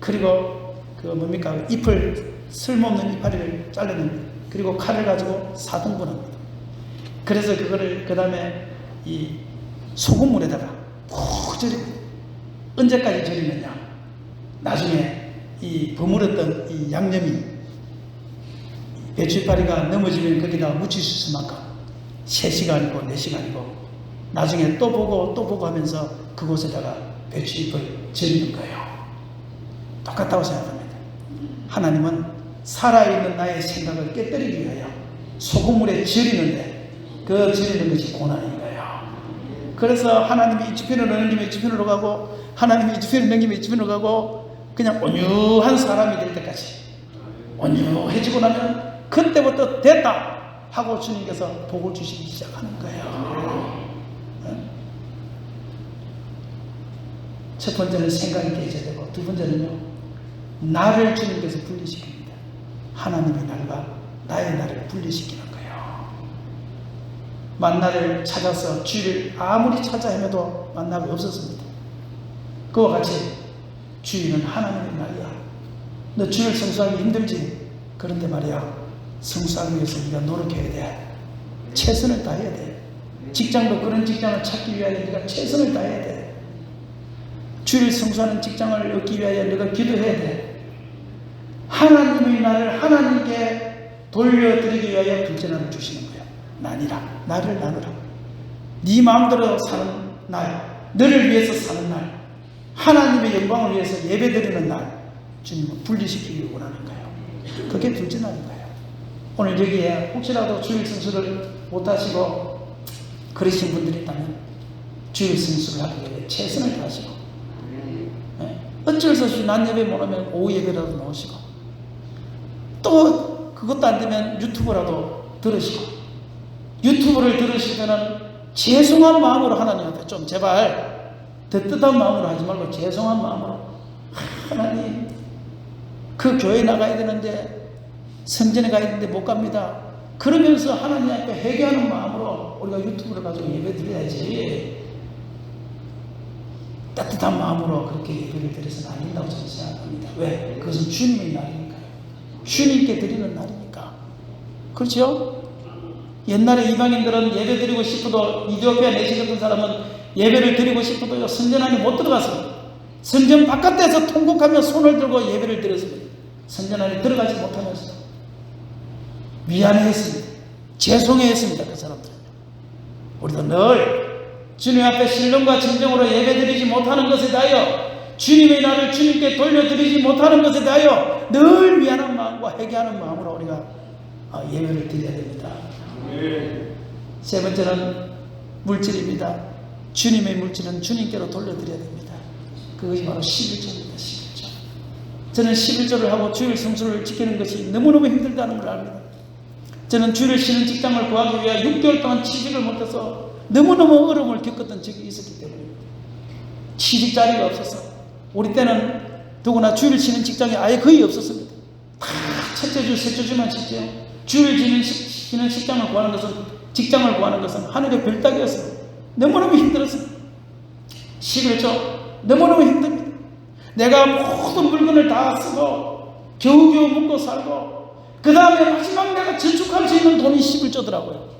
[SPEAKER 1] 그리고 잎을, 쓸모없는 이파리를 잘라냅니다. 그리고 칼을 가지고 4등분합니다. 그래서 그거를 그 다음에 이 소금물에다가 푹 절이고, 언제까지 절이느냐, 나중에 이 버무렸던 이 양념이 배추이파리가 넘어지면 거기다 묻힐 수 있을 만큼 3시간이고 4시간이고 나중에 또 보고 하면서 그곳에다가 배추잎을 절이는 거예요. 똑같다고 생각합니다. 하나님은 살아있는 나의 생각을 깨뜨리기 위하여 소금물에 절이는데, 그 절이는 것이 고난인 거예요. 그래서 하나님이 이 주편으로 넘기면 이 주편으로 가고, 하나님이 이 주편으로 넘기면 이 주편으로 가고, 그냥 온유한 사람이 될 때까지, 온유해지고 나면 그때부터 됐다 하고 주님께서 복을 주시기 시작하는 거예요. 첫 번째는 생각이 깨져야 되고, 두 번째는요, 나를 주님께서 분리시킵니다. 하나님의 날과 나의 날을 분리시키는 거예요. 만나를 찾아서 주일을 아무리 찾아 헤매도 만나가 없었습니다. 그와 같이 주일은 하나님의 날이야. 너 주일 성수하기 힘들지? 그런데 말이야, 성수하기 위해서 네가 노력해야 돼. 최선을 다해야 돼. 직장도 그런 직장을 찾기 위하여 네가 최선을 다해야 돼. 주일 성수하는 직장을 얻기 위하여 네가 기도해야 돼. 하나님의 날을 하나님께 돌려드리기 위하여 둘째 날을 주시는 거야. 나를 나누라. 네 마음대로 사는 날, 너를 위해서 사는 날, 하나님의 영광을 위해서 예배드리는 날, 주님은 분리시키기를 원하는 거예요. 그게 둘째 날인 거예요. 오늘 여기에 혹시라도 주일 성수를 못하시고 그러신 분들이 있다면 주일 성수를 하기 위해 최선을 다하시고, 어쩔 수 없이 낮 예배 못 오면 오후 예배라도 나오시고, 또 그것도 안 되면 유튜브라도 들으시고, 유튜브를 들으시면은 죄송한 마음으로 하나님한테 좀 제발 덧뜻한 마음으로 하지 말고 죄송한 마음으로, 하나님 그 교회 나가야 되는데 성전에 가야 되는데 못 갑니다. 그러면서 하나님 앞에 회개하는 마음으로 우리가 유튜브를 가지고 예배 드려야지, 따뜻한 마음으로 그렇게 예배를 드려서는 안 된다고 저는 생각합니다. 왜? 그것은 주님의 날이니까요. 주님께 드리는 날이니까. 그렇죠? 옛날에 이방인들은 예배 드리고 싶어도, 이디오피아 내시 같은 사람은 예배를 드리고 싶어도 성전 안에 못 들어갔습니다. 성전 바깥에서 통곡하며 손을 들고 예배를 드렸습니다. 성전 안에 들어가지 못하면서 미안해했습니다. 죄송해했습니다. 그 사람들은. 우리도 늘 주님 앞에 신령과 진정으로 예배드리지 못하는 것에 대하여, 주님의 날을 주님께 돌려드리지 못하는 것에 대하여 늘 미안한 마음과 회개하는 마음으로 우리가 예배를 드려야 됩니다. 세 번째는 물질입니다. 주님의 물질은 주님께로 돌려드려야 됩니다. 그것이 바로 11조입니다. 11조. 저는 11조를 하고 주일 성수를 지키는 것이 너무너무 힘들다는 걸 압니다. 저는 주일을 쉬는 직장을 구하기 위해 6개월 동안 취직을 못해서 너무너무 어려움을 겪었던 적이 있었기 때문입니다. 취직 자리가 없어서, 우리 때는 누구나 주일 쉬는 직장이 아예 거의 없었습니다. 다 첫째 주, 셋째 주만 쉬죠. 주일 쉬는 직장을 구하는 것은 하늘의 별 따기였습니다. 너무너무 힘들었습니다. 11조 너무너무 힘듭니다. 내가 모든 물건을 다 쓰고 겨우겨우 먹고 살고, 그 다음에 마지막 내가 저축할 수 있는 돈이 11조더라고요.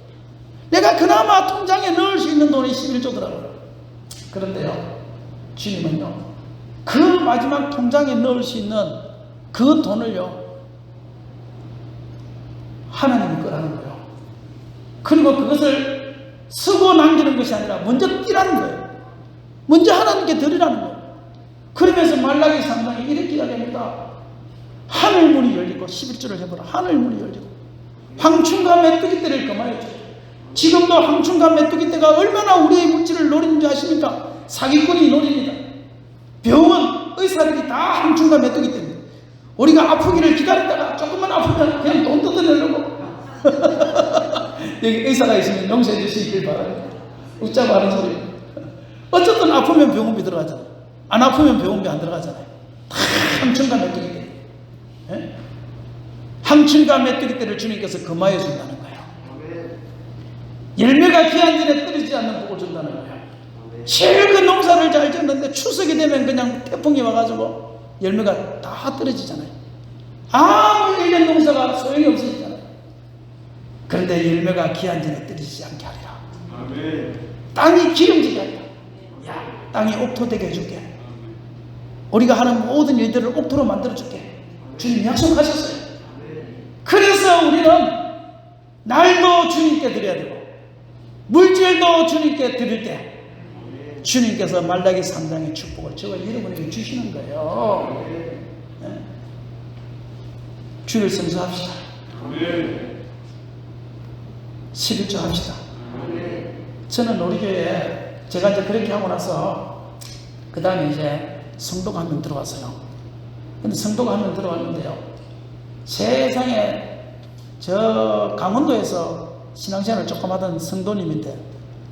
[SPEAKER 1] 내가 그나마 통장에 넣을 수 있는 돈이 11조더라고요. 그런데요, 주님은요, 그 마지막 통장에 넣을 수 있는 그 돈을요, 하나님이 거라는 거예요. 그리고 그것을 쓰고 남기는 것이 아니라 먼저 띠라는 거예요. 먼저 하나님께 드리라는 거예요. 그러면서 말라기 3장에 이렇게 이야기합니다. 하늘문이 열리고, 11조를 해보라. 하늘문이 열리고 황충과 메뚜기 떼를 금하여 주라. 지금도 황충과 메뚜기 떼가 얼마나 우리의 물질을 노리는 줄 아십니까? 사기꾼이 노립니다. 병원 의사들이 다 황충과 메뚜기 떼입니다. 우리가 아프기를 기다리다가 조금만 아프면 그냥 돈 뜯어내려고 여기 의사가 있으면 용서해 주시길 바랍니다. 웃자고 하는 소리입니다. 어쨌든 아프면 병원비 들어가잖아요. 안 아프면 병원비 안 들어가잖아요. 다 황충과 메뚜기 떼. 예? 황충과 메뚜기 떼를 주님께서 금하여 준다는 거예요. 열매가 기한 전에 떨어지지 않는 복을 준다는 거예요. 실컷 농사를 잘 짓는데 추석이 되면 그냥 태풍이 와가지고 열매가 다 떨어지잖아요. 아무 1년 농사가 소용이 없어지잖아요. 그런데 열매가 기한 전에 떨어지지 않게 하리라. 땅이 기름지게 하리라. 야, 땅이 옥토 되게 해줄게. 우리가 하는 모든 일들을 옥토로 만들어줄게. 주님 약속하셨어요. 그래서 우리는 날도 주님께 드려야 되고, 물질도 주님께 드릴 때 주님께서 말라기 3장의 축복을 저와 여러분에게 주시는 거예요. 네. 주를 성수합시다. 11조 합시다. 저는 우리 교회에 제가 이제 그렇게 하고 나서 그 다음에 이제 성도가 한 명 들어왔어요. 근데 성도가 한 명 들어왔는데요, 세상에 저 강원도에서 신앙생활을 조금 하던 성도님인데,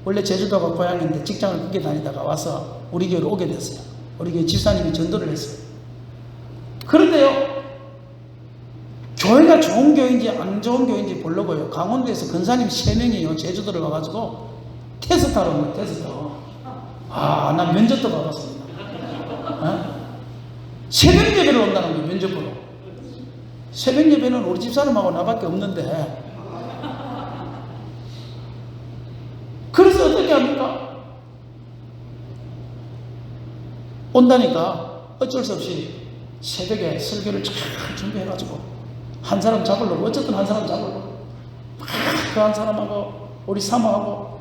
[SPEAKER 1] 원래 제주도가 고향인데 직장을 그렇게 다니다가 와서 우리 교회로 오게 됐어요. 우리 교회 집사님이 전도를 했어요. 그런데요, 좋은 교회인지 안 좋은 교회인지 보려고요. 강원도에서 근사님 3명이요. 제주도를 가가지고 테스트하러 온 거예요. 테스트. 난 면접도 가봤습니다. 새벽 예배를 온다는 거예요. 면접 보러. 새벽 예배는 우리 집사람하고 나밖에 없는데, 그래서 어떻게 합니까? 온다니까 어쩔 수 없이 새벽에 설교를 잘 준비해가지고 한 사람 잡으려고, 어쨌든 한 사람 잡으려고 그 한 사람하고 우리 사모하고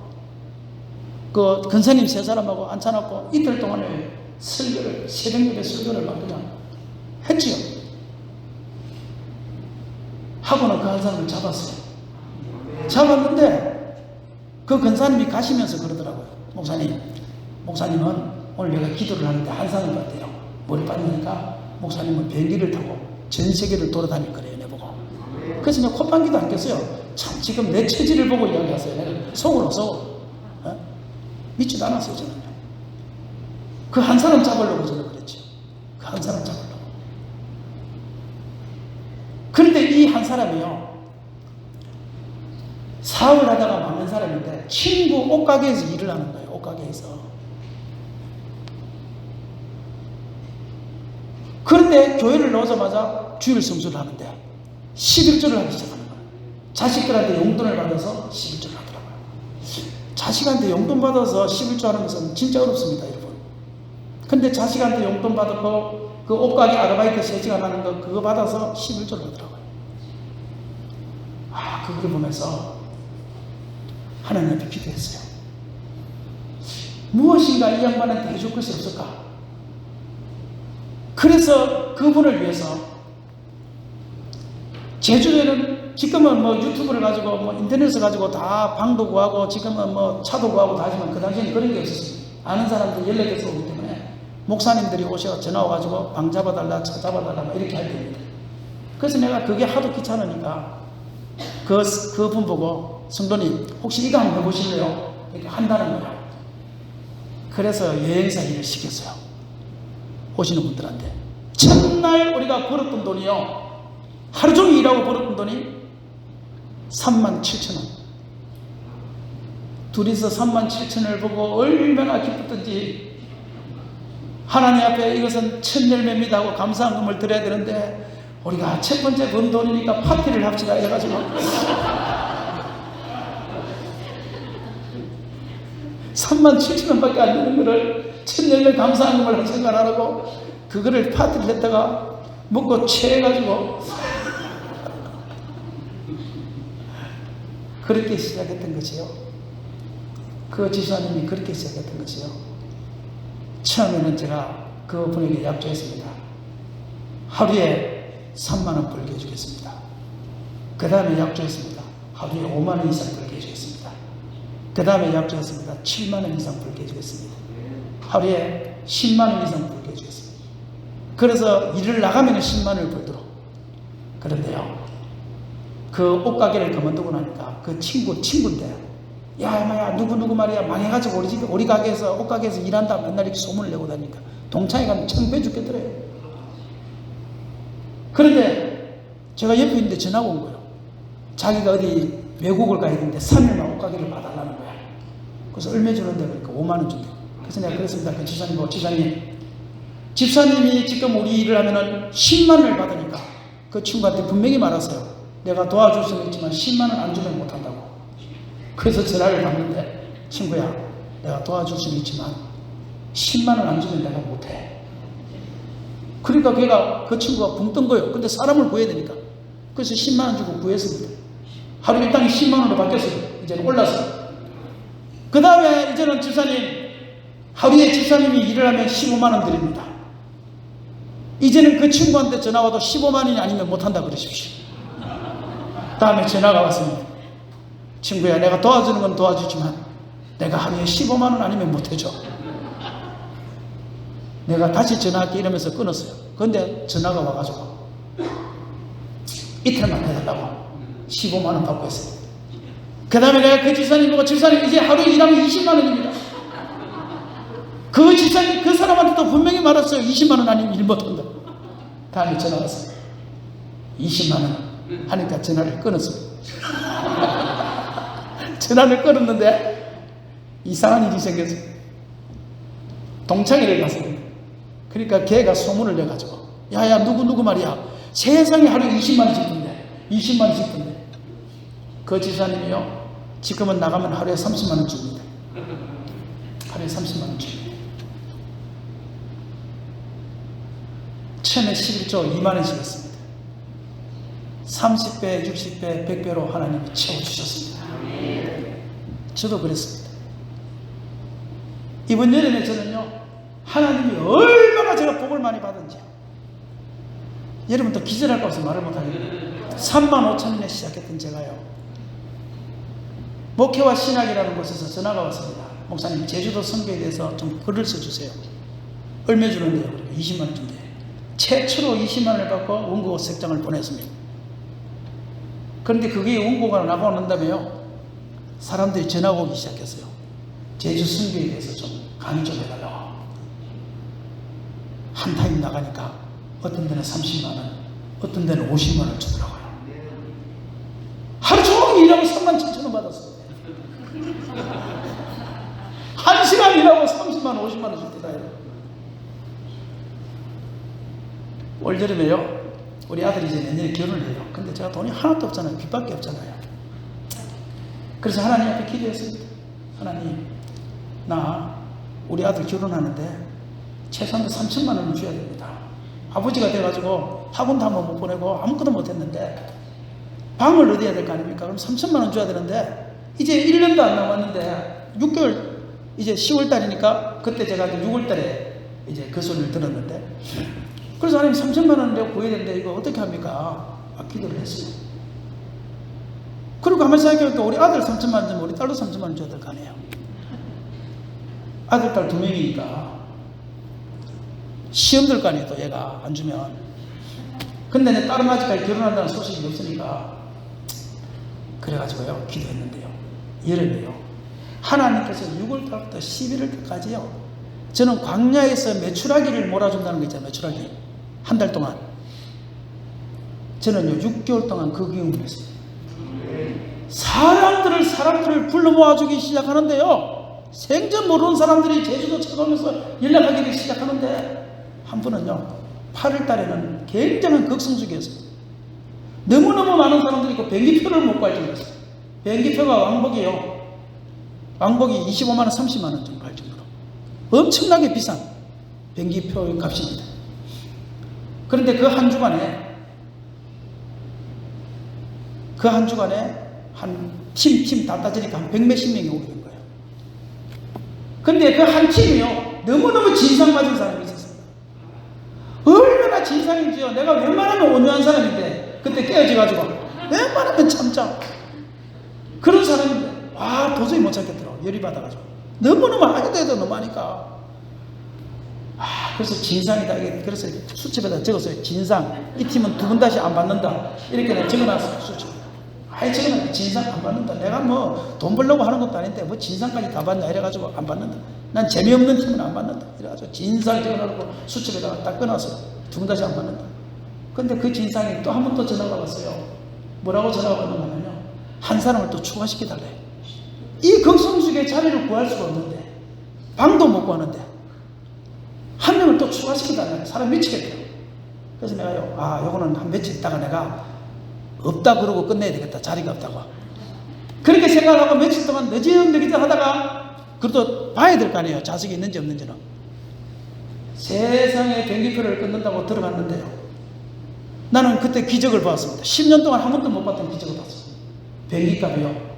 [SPEAKER 1] 그 근사님 3사람하고 앉혀놓고 이틀 동안에 설교를, 새벽 예배 설교를 막 그냥 했지요. 하고는 그 한 사람을 잡았어요. 잡았는데 그 근사님이 가시면서 그러더라고요. 목사님은 오늘 내가 기도를 하는데 한 사람 같아요. 머리 빠지니까 목사님은 비행기를 타고 전 세계를 돌아다닐 거래요. 내보고. 그래서 내가 콧방귀도 안 꼈어요. 참 지금 내 체질을 보고 이야기하세요. 내가 속으로 믿지도 않았어요. 저는. 그 한 사람 잡으려고 저는 그랬죠. 그 한 사람 잡으려고. 그런데 이 한 사람이요, 사업을 하다가 망한 사람인데 친구 옷가게에서 일을 하는 거예요. 옷가게에서. 그런데 교회를 나오자마자 주일 성수를 하는데 11조를 하기 시작하는 거예요. 자식들한테 용돈을 받아서 11조를 하더라고요. 자식한테 용돈 받아서 11조 하는 것은 진짜 어렵습니다, 여러분. 근데 자식한테 용돈 받고 그 옷가게 아르바이트 3시간 하는 거 그거 받아서 11조를 하더라고요. 그걸 보면서 하나님 앞에 기도했어요. 무엇인가 이 양반한테 해줄 것이 없을까? 그래서 그분을 위해서 제주도에는 지금은 뭐 유튜브를 가지고 뭐 인터넷을 가지고 다 방도 구하고 지금은 뭐 차도 구하고 다 하지만 그 당시에는 그런 게 없었어요. 아는 사람들 연락해서 오기 때문에 목사님들이 오셔 전화 와가지고 방 잡아달라, 차 잡아달라 뭐 이렇게 할 때입니다. 그래서 내가 그게 하도 귀찮으니까 그분 보고 성도님 혹시 이거 한번 해보실래요? 이렇게 한다는 거야. 그래서 여행사 일을 시켰어요. 오시는 분들한테. 첫날 우리가 벌었던 돈이요, 하루 종일 일하고 벌었던 돈이 37,000원. 둘이서 37,000원을 보고 얼마나 기뻤던지, 하나님 앞에 이것은 첫 열매입니다 하고 감사한금을 드려야 되는데 우리가 첫 번째 번 돈이니까 파티를 합시다 해가지고 37,000원밖에 안 되는 거를 첫 열매 감사한금을 생각 안 하고 그거를 파티를 했다가 먹고 취해가지고 그렇게 시작했던 것이요. 그 지사님이 그렇게 시작했던 것이요. 처음에는 제가 그 분에게 약조했습니다. 하루에 3만원 벌게 해주겠습니다. 그 다음에 약조했습니다. 하루에 5만원 이상 벌게 해주겠습니다. 그 다음에 약조했습니다. 7만원 이상 벌게 해주겠습니다. 하루에 10만원 이상 벌게 해주겠습니다. 그래서 일을 나가면 10만원을 벌도록. 그런데요, 그 옷가게를 그만두고 나니까 그 친구인데, 야 누구 말이야 망해가지고 우리 가게에서 옷가게에서 일한다 맨날 이렇게 소문을 내고 다니니까 동창회 가면 청배 죽겠더래요. 그런데 제가 옆에 있는데 전화가 온 거예요. 자기가 어디 외국을 가야 되는데 3일만 옷가게를 봐달라는 거야. 그래서 얼마 주는데 그러니까 5만원 준대. 그래서 내가 그랬습니다. 그 집사님하고, 집사님이 지금 우리 일을 하면은 10만원을 받으니까 그 친구한테 분명히 말았어요. 내가 도와줄 수는 있지만 10만원 안 주면 못한다고. 그래서 전화를 받는데, 친구야, 내가 도와줄 수는 있지만 10만원 안 주면 내가 못해. 그러니까 걔가, 그 친구가 붕 뜬 거예요. 근데 사람을 구해야 되니까. 그래서 10만원 주고 구했습니다. 하루 일당이 10만원으로 바뀌었어요. 이제는 올랐어요. 그 다음에 이제는 집사님, 하루에 집사님이 일을 하면 15만원 드립니다. 이제는 그 친구한테 전화 와도 15만원이 아니면 못한다 그러십시오. 다음에 전화가 왔습니다. 친구야, 내가 도와주는 건 도와주지만 내가 하루에 15만원 아니면 못해줘. 내가 다시 전화할게 이러면서 끊었어요. 그런데 전화가 와가지고 이틀만 해달라고 15만원 받고 있어요. 그 다음에 내가 그 집사님 보고, 집사님 이제 하루에 일하면 20만원입니다. 그 집사님, 그 사람한테도 분명히 말했어요. 20만원 아니면 일 못한다. 다음에 전화 왔어요. 20만원 하니까 전화를 끊었습니다. 전화를 끊었는데 이상한 일이 생겼어요. 동창회를 갔습니다. 그러니까 걔가 소문을 내가지고 야야 누구 말이야 세상에 하루에 20만원씩 든대. 20만원씩 든대. 그 지사님이요 지금은 나가면 하루에 30만원 줍니다. 하루에 30만원 줍니다. 처음에 11조 2만원씩 했습니다. 30배, 60배, 100배로 하나님이 채워주셨습니다. 저도 그랬습니다. 이번 여름에 저는요 하나님이 얼마나 제가 복을 많이 받은지 여러분도 기절할 것 같아서 말을 못하겠네요. 35,000원에 시작했던 제가요 목회와 신학이라는 곳에서 전화가 왔습니다. 목사님 제주도 선교에 대해서 좀 글을 써주세요. 얼마 주는데요? 20만원 준대요. 최초로 20만원을 받고 원고 색장을 보냈습니다. 그런데 그게 원고가 나가고 난 다음에요 사람들이 전화가 오기 시작했어요. 제주 선교에 대해서 좀 강의 좀 해달라고. 한 타임 나가니까 어떤 데는 30만원 어떤 데는 50만원 주더라고요. 하루 종일 일하고 37,000원 받았습니다. 한 시간 일하고 30만원 50만원 줍니다. 올여름에요 우리 아들이 이제 내년에 결혼을 해요. 근데 제가 돈이 하나도 없잖아요. 빚밖에 없잖아요. 그래서 하나님 앞에 기도했습니다. 하나님 나 우리 아들 결혼하는데 최소한 3천만원은 줘야 됩니다. 아버지가 돼가지고 학원도 한번 못 보내고 아무것도 못했는데 방을 얻어야 될 거 아닙니까? 그럼 3천만원 줘야 되는데 이제 1년도 안 남았는데 6개월 이제 10월달이니까 그때 제가 이제 6월달에 이제 그 소리를 들었는데 그래서 하나님 3천만원 내가 구해야 되는데 이거 어떻게 합니까? 기도를 했어요. 그리고 가만히 생각해보니까 우리 아들 3천만원 주면 우리 딸도 3천만원 줘야 될 거 아니에요. 아들 딸 2명이니까 시험 들 거 아니에요. 또 얘가 안 주면. 근데 내 딸은 아직까지 결혼한다는 소식이 없으니까 그래가지고요 기도했는데요 여름에요 하나님께서 6월달부터 11월달까지요 저는 광야에서 메추라기를 몰아준다는 거 있잖아요. 메추라기 한 달 동안 저는요 6개월 동안 그 경험을 했어요. 사람들을 불러 모아주기 시작하는데요 생전 모르는 사람들이 제주도 찾아오면서 연락하기 시작하는데 한 분은요 8월 달에는 굉장한 극성수기였어요. 너무너무 많은 사람들이 있고 비행기표를 못 구할 정도였어요. 비행기표가 왕복이요 왕복이 25만원 30만원 정도 할 정도로 엄청나게 비싼 비행기표 값입니다. 그런데 그 한 주간에 한 팀 다 따지니까 한 100몇십 명이 오게 된 거예요. 근데 그 한 팀이요 너무너무 진상 맞은 사람이 있었어요. 얼마나 진상인지요. 내가 웬만하면 온유한 사람인데 그때 깨어져가지고 웬만하면 참자 그런 사람인데 도저히 못 참겠더라고. 열이 받아가지고 너무너무 해도 너무 하니까 그래서 진상이다. 그래서 수첩에다 적었어요. 진상 이 팀은 2번 다시 안 받는다 이렇게 내가 적어놨어요. 수첩 적어놨어요. 진상 안 받는다. 내가 뭐 돈 벌려고 하는 것도 아닌데 뭐 진상까지 다 받냐 이래가지고 안 받는다. 난 재미없는 팀은 안 받는다 이래가지고 진상 적어놓고 수첩에다가 딱 꺼놨어요. 2번 다시 안 받는다. 근데 그 진상이 또 한 번 또 전화가 왔어요. 뭐라고 전화가 오는 거냐면요 한 사람을 또 추가시켜달래. 이 극성수기의 자리를 구할 수가 없는데 방도 못 구하는데 한 명을 또 추가시켜달래. 사람 미치겠대요. 그래서 내가요 요거는 한 며칠 있다가 내가 없다 그러고 끝내야 되겠다. 자리가 없다고 그렇게 생각을 하고 며칠 동안 느릿느릿 하다가 그래도 봐야 될 거 아니에요. 좌석이 있는지 없는지는. 세상에 비행기표를 끊는다고 들어갔는데요 나는 그때 기적을 봤습니다. 10년 동안 한 번도 못 봤던 기적을 봤어요. 비행기값이요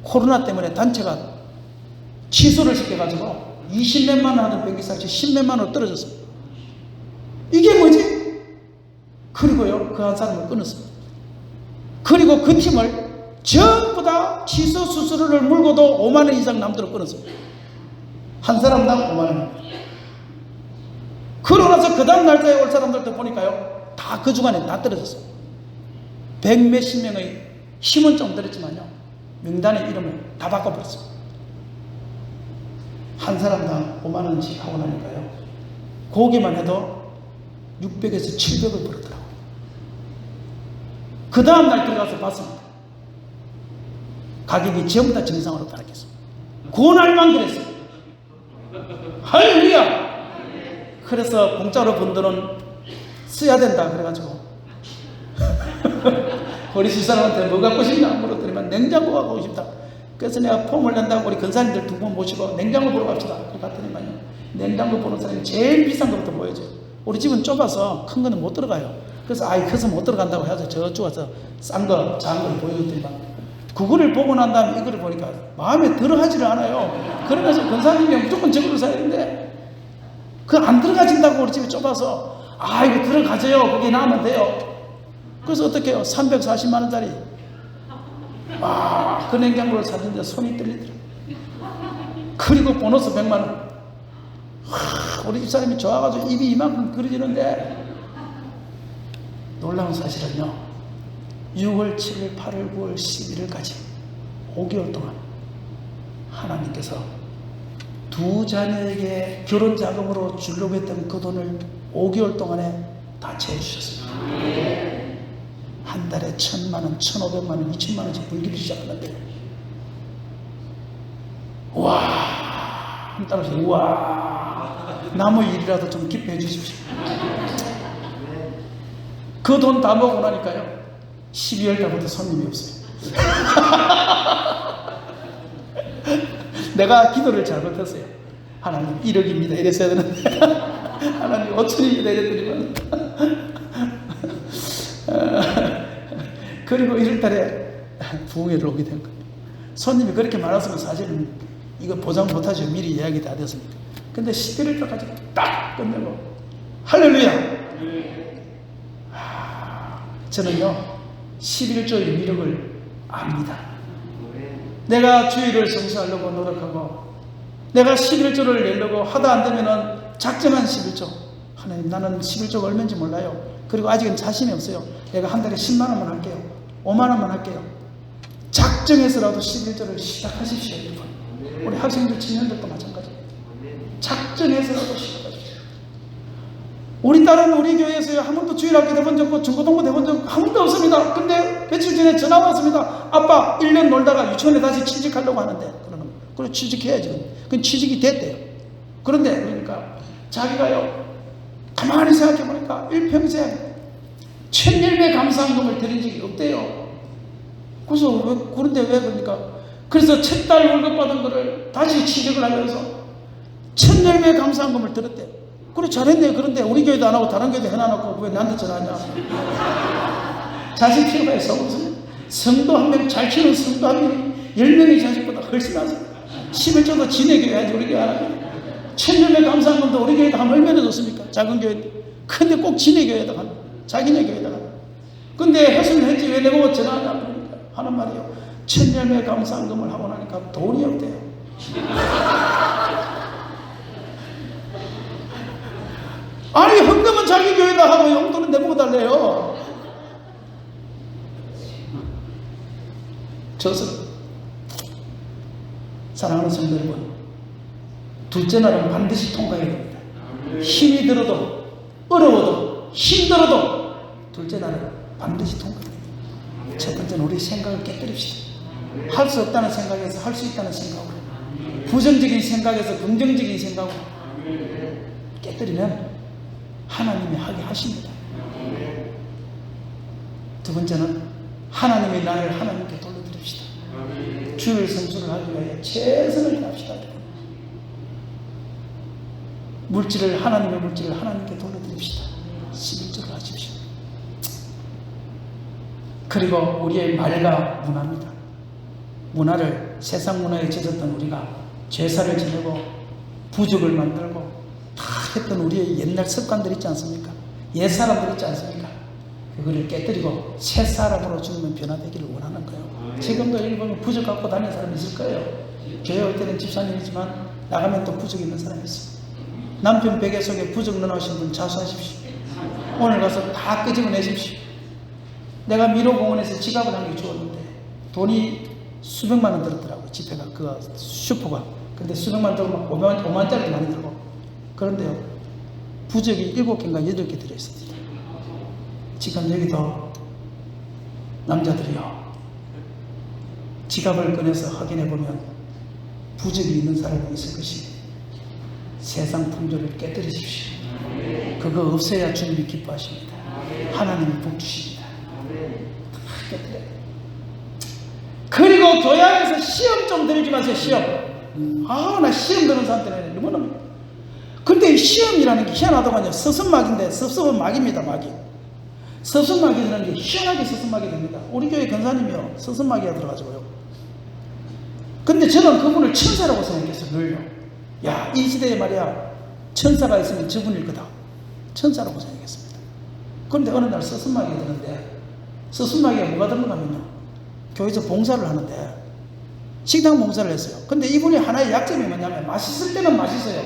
[SPEAKER 1] 코로나 때문에 단체가 취소를 시켜가지고 20몇만 원 하던 비행기값이 10몇만 원으로 떨어졌습니다. 이게 뭐지? 그리고요 그 한 사람을 끊었습니다. 그리고 그 팀을 전부 다 취소 수수료를 물고도 5만 원 이상 남도록 끊었습니다. 한 사람당 5만 원. 그러고 나서 그 다음 날짜에 올 사람들도 보니까요 다 그 주간에 다 떨어졌어요. 100몇십 명의 힘은 좀 들었지만요 명단의 이름을 다 바꿔버렸어요. 한 사람당 5만 원씩 하고 나니까요 고기만 해도 600에서 700을 벌었더라고요. 그 다음날 들어가서 봤습니다. 가격이 전부 다 정상으로 따랐겠습니다. 그날만 그랬어요. 할렐루야! 그래서 공짜로 번 돈은 써야 된다 그래가지고 우리 집사람한테 뭐 갖고 싶냐 물었더니만 냉장고 갖고 싶다. 그래서 내가 폼을 낸다고 우리 근사님들 두 분 모시고 냉장고 보러 갑시다. 그랬더니만요, 냉장고 보는 사람이 제일 비싼 것부터 보여줘요. 우리 집은 좁아서 큰 거는 못 들어가요. 그래서 커서 못 들어간다고 해서 저쪽 와서 싼 거, 작은 걸 보여줬더니만 그거를 보고 난 다음에 이거를 보니까 마음에 들어하지를 않아요. 그러면서 근사님이 무조건 저거를 사야 되는데 그 안 들어가진다고 우리 집이 좁아서 이거 들어가져요. 그게 나오면 돼요. 그래서 어떻게 해요? 340만 원짜리 그 냉장고를 샀는데 손이 떨리더라고요. 그리고 보너스 100만 원. 우리 집사람이 좋아가지고 입이 이만큼 그려지는데 놀라운 사실은요, 6월, 7월, 8월, 9월, 11월까지 5개월 동안 하나님께서 두 자녀에게 결혼 자금으로 주려고 했던 그 돈을 5개월 동안에 다 채워주셨습니다. 한 달에 1,000만 원, 1,500만 원, 2,000만 원씩 불기기 시작하는데, 와, 한 달에 우와, 나무 일이라도 좀 기뻐해 주십시오. 그 돈 다 먹고 나니까요, 12월 달부터 손님이 없어요. 내가 기도를 잘못했어요. 하나님 1억입니다 이랬어야 되는데 하나님 5천입니다 이랬더니만 그리고 1월달에 부흥회를 오게 된 거예요. 손님이 그렇게 많았으면 사실은 이거 보장 못하죠. 미리 예약이 다 됐으니까. 근데 11월달까지 딱 끝내고 할렐루야. 저는요 11조의 미력을 압니다. 내가 주일을 성수하려고 노력하고 내가 11조를 내려고 하다 안 되면은 작정한 11조, 하나님 나는 11조가 얼마인지 몰라요. 그리고 아직은 자신이 없어요. 내가 한 달에 10만 원만 할게요. 5만 원만 할게요. 작정해서라도 11조를 시작하십시오. 여러분, 우리 학생들 청년들도 마찬가지예요. 작정해서라도 시작하십시오. 우리 딸은 우리 교회에서 한 번도 주일학교 대본 적 없고 중고등부 대본 적 한 번도 없습니다. 근데 며칠 전에 전화 왔습니다. 아빠 1년 놀다가 유치원에 다시 취직하려고 하는데, 그럼 취직해야지. 그건 취직이 됐대요. 그런데 그러니까 자기가요 가만히 생각해 보니까 일평생 1,000열매 감사한금을 드린 적이 없대요. 그래서 그런데 왜 그러니까, 그래서 첫 달 월급 받은 거를 다시 취직을 하면서 1,000열매 감사한금을 들었대요. 그래 잘했네. 그런데 우리 교회도 안 하고 다른 교회도 해놔놓고 왜 나한테 전화하냐. 자식 키우가 있어. 성도 한 명 잘 키우는 성도 한 명이 10명의 자식보다 훨씬 낫어. 11조도 지네 교회 하지 우리 교회 안 하고. 1,000열매 감사한 건도 우리 교회도 하면 얼마나 좋습니까? 작은 교회. 근데 꼭 지네 교회에다가 하는, 자기네 교회에다가. 근데 했으면 했지 왜 내가 뭐 전화하냐. 그러니까 하는 말이요, 1,000열매 감사한금을 하고 나니까 돈이 없대요. 아니 헌금은 자기 교회다 하고 용돈은 내보고 달래요. 저서 사랑하는 성도 여러분, 둘째 날은 반드시 통과해야 됩니다. 힘이 들어도 어려워도 힘들어도 둘째 날은 반드시 통과해야 됩니다. 첫 번째는 우리 생각을 깨뜨립시다. 할 수 없다는 생각에서 할 수 있다는 생각으로, 부정적인 생각에서 긍정적인 생각으로 깨뜨리면 하나님이 하게 하십니다. 두 번째는 하나님의 나를 하나님께 돌려드립시다. 주일 성수를 하기 위해 최선을 다합시다. 하나님의 물질을 하나님께 돌려드립시다. 11조를 하십시오. 그리고 우리의 말과 문화입니다. 문화를, 세상 문화에 젖었던 우리가 제사를 지내고 부적을 만들고 다 했던 우리의 옛날 습관들 있지 않습니까? 옛 사람들 있지 않습니까? 그거를 깨뜨리고 새 사람으로 주님은 변화되기를 원하는 거예요. 지금도 일본 부적 갖고 다니는 사람이 있을 거예요. 교회 올 때는 집사님이지만 나가면 또 부적 있는 사람이 있어요. 남편 베개 속에 부적 넣어놓으신 분 자수하십시오. 오늘 가서 다 끄집어내십시오. 내가 미로공원에서 지갑을 한 개 주었는데 돈이 수백만 원 들었더라고요. 지폐가, 그 슈퍼가. 근데 수백만 원 들고 5만짜리도 많이 들고. 그런데요, 부적이 7개인가 8개 들어있습니다. 지금 여기도 남자들이요, 지갑을 꺼내서 확인해 보면 부적이 있는 사람이 있을 것입니다. 세상 풍조를 깨뜨리십시오. 그거 없어야 주님이 기뻐하십니다. 하나님이 복 주십니다. 다 깨뜨려요. 그리고 교회 안에서 시험 좀 들지 마세요. 시험. 나 시험 드는 사람들은 너무너무. 근데 이 시험이라는 게 희한하더군요. 서순막인데 섭섭은 막입니다. 막이. 서순막이 드는 게 희한하게 서순막이 됩니다. 우리 교회 권사님이요, 서순막이가 들어가지고요. 근데 저는 그분을 천사라고 생각했어요. 늘요. 야, 이 시대에 말이야, 천사가 있으면 저분일 거다. 천사라고 생각했습니다. 그런데 어느 날 서순막이가 드는데, 서순막이가 뭐가 드는가 하면요, 교회에서 봉사를 하는데 식당 봉사를 했어요. 근데 이분이 하나의 약점이 뭐냐면, 맛있을 때는 맛있어요,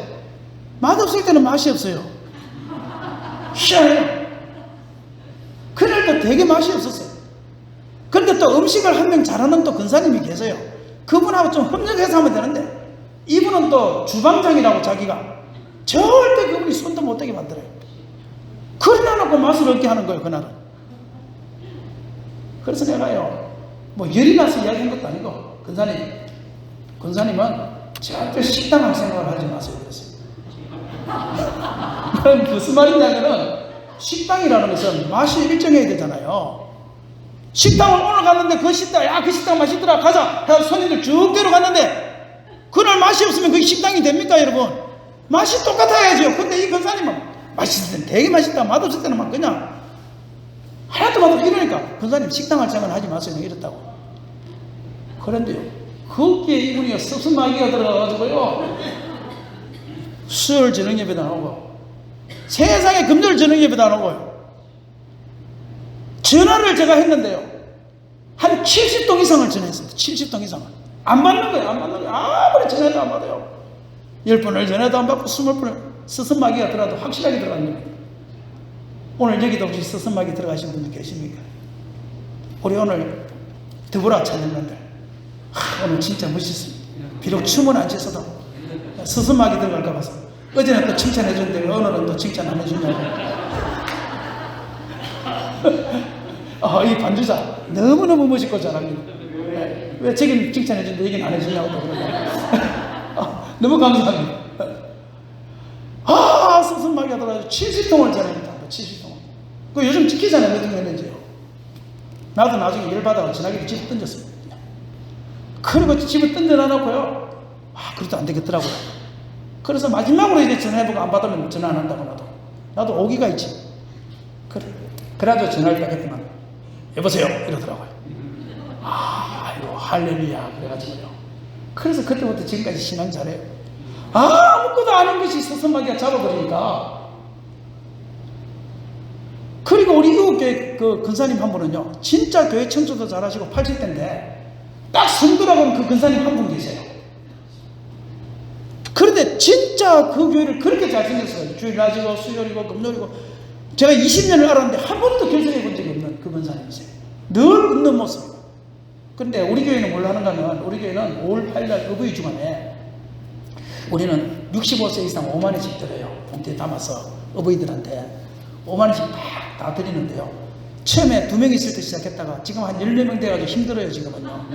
[SPEAKER 1] 맛없을 때는 맛이 없어요. 희한해요. 그날도 되게 맛이 없었어요. 그런데 또 음식을 한 명 잘하는 또 권사님이 계세요. 그분하고 좀 협력해서 하면 되는데, 이분은 또 주방장이라고 자기가 절대 그분이 손도 못 대게 만들어요. 그래 놓고 맛을 얻게 하는 거예요, 그날은. 그래서 내가요, 뭐 열이 나서 이야기한 것도 아니고, 권사님은 절대 식당 할 생각을 하지 마세요 그랬어요. 그럼 무슨 말이냐면은, 식당이라는 것은 맛이 일정해야 되잖아요. 식당을 오늘 갔는데 그 식당 맛있더라, 가자 해서 손님들 쭉 데려갔는데 그날 맛이 없으면 그게 식당이 됩니까 여러분? 맛이 똑같아야죠. 근데 이 권사님은 맛있을 때는 되게 맛있다, 맛없을 때는 막 그냥 하나도 맛없고 이러니까, 권사님 식당 할 생각은 하지 마세요 이랬다고. 그런데요, 거기에 이분이 섭섭마귀가 들어가가지고요, 수요일 저녁 예배도 안 오고 세상에 금요일 저녁 예배도 안 오고요. 전화를 제가 했는데요, 한 70통 이상을 전화했습니다. 70통 이상을. 안 받는 거예요. 안 받는 거예요. 아무리 전화해도 안 받아요. 10번을 전화해도 안 받고 20번을 서선마귀가 들어가도 확실하게 들어가는 겁니다. 오늘 여기도 혹시 서선마귀 들어가신 분들 계십니까? 우리 오늘 드보라 찬양단들, 오늘 진짜 멋있습니다. 비록 춤은 안 췄어도 서선마귀 들어갈까 봐서. 어제는 또 칭찬해 줬는데 오늘은 또 칭찬 안 해주냐고. 이 반주자 너무너무 멋있고 잘합니다. 왜 저긴 칭찬해 주는데 여긴 안 해주냐고 또 그러고. 너무 감사합니다. 서선마귀가 들어가서 70통을 전합니다. 70통을. 그 요즘 지키잖아요. 몇 통 했는지요. 나도 나중에 열받아서 전화기를 집에 던졌습니다. 그리고 집에 던져놔놓고요, 그래도 안 되겠더라고요. 그래서 마지막으로 이제 전화해보고 안 받으면 전화 안 한다고. 나도 오기가 있지. 그래가지고 전화를 딱 했더만, 여보세요 이러더라고요. 아이고 할렐루야 그래가지고요. 그래서 그때부터 지금까지 신앙 잘해요. 아무것도 아닌 것이 서선마귀가 잡아버리니까. 그리고 우리 이웃교회 그 근사님 한 분은요, 진짜 교회 청소도 잘하시고 80대인데 딱 성도라고 하면 그 근사님 한 분 계세요. 그런데 진짜 그 교회를 그렇게 잘생겼어요. 주일 낮이고 수요일이고 금요일이고. 제가 20년을 알았는데 한 번도 결정해 본 적이 없는 그 권사님이세요. 늘 웃는 모습. 그런데 우리 교회는 뭘 하는가 하면, 우리 교회는 5월 8일 어버이 주간에 우리는 65세 이상 5만 원씩 드려요. 봉투에 담아서 어버이들한테 5만 원씩 다 드리는데요. 처음에 2명 있을 때 시작했다가 지금 한 14명 돼가지고 힘들어요 지금은요.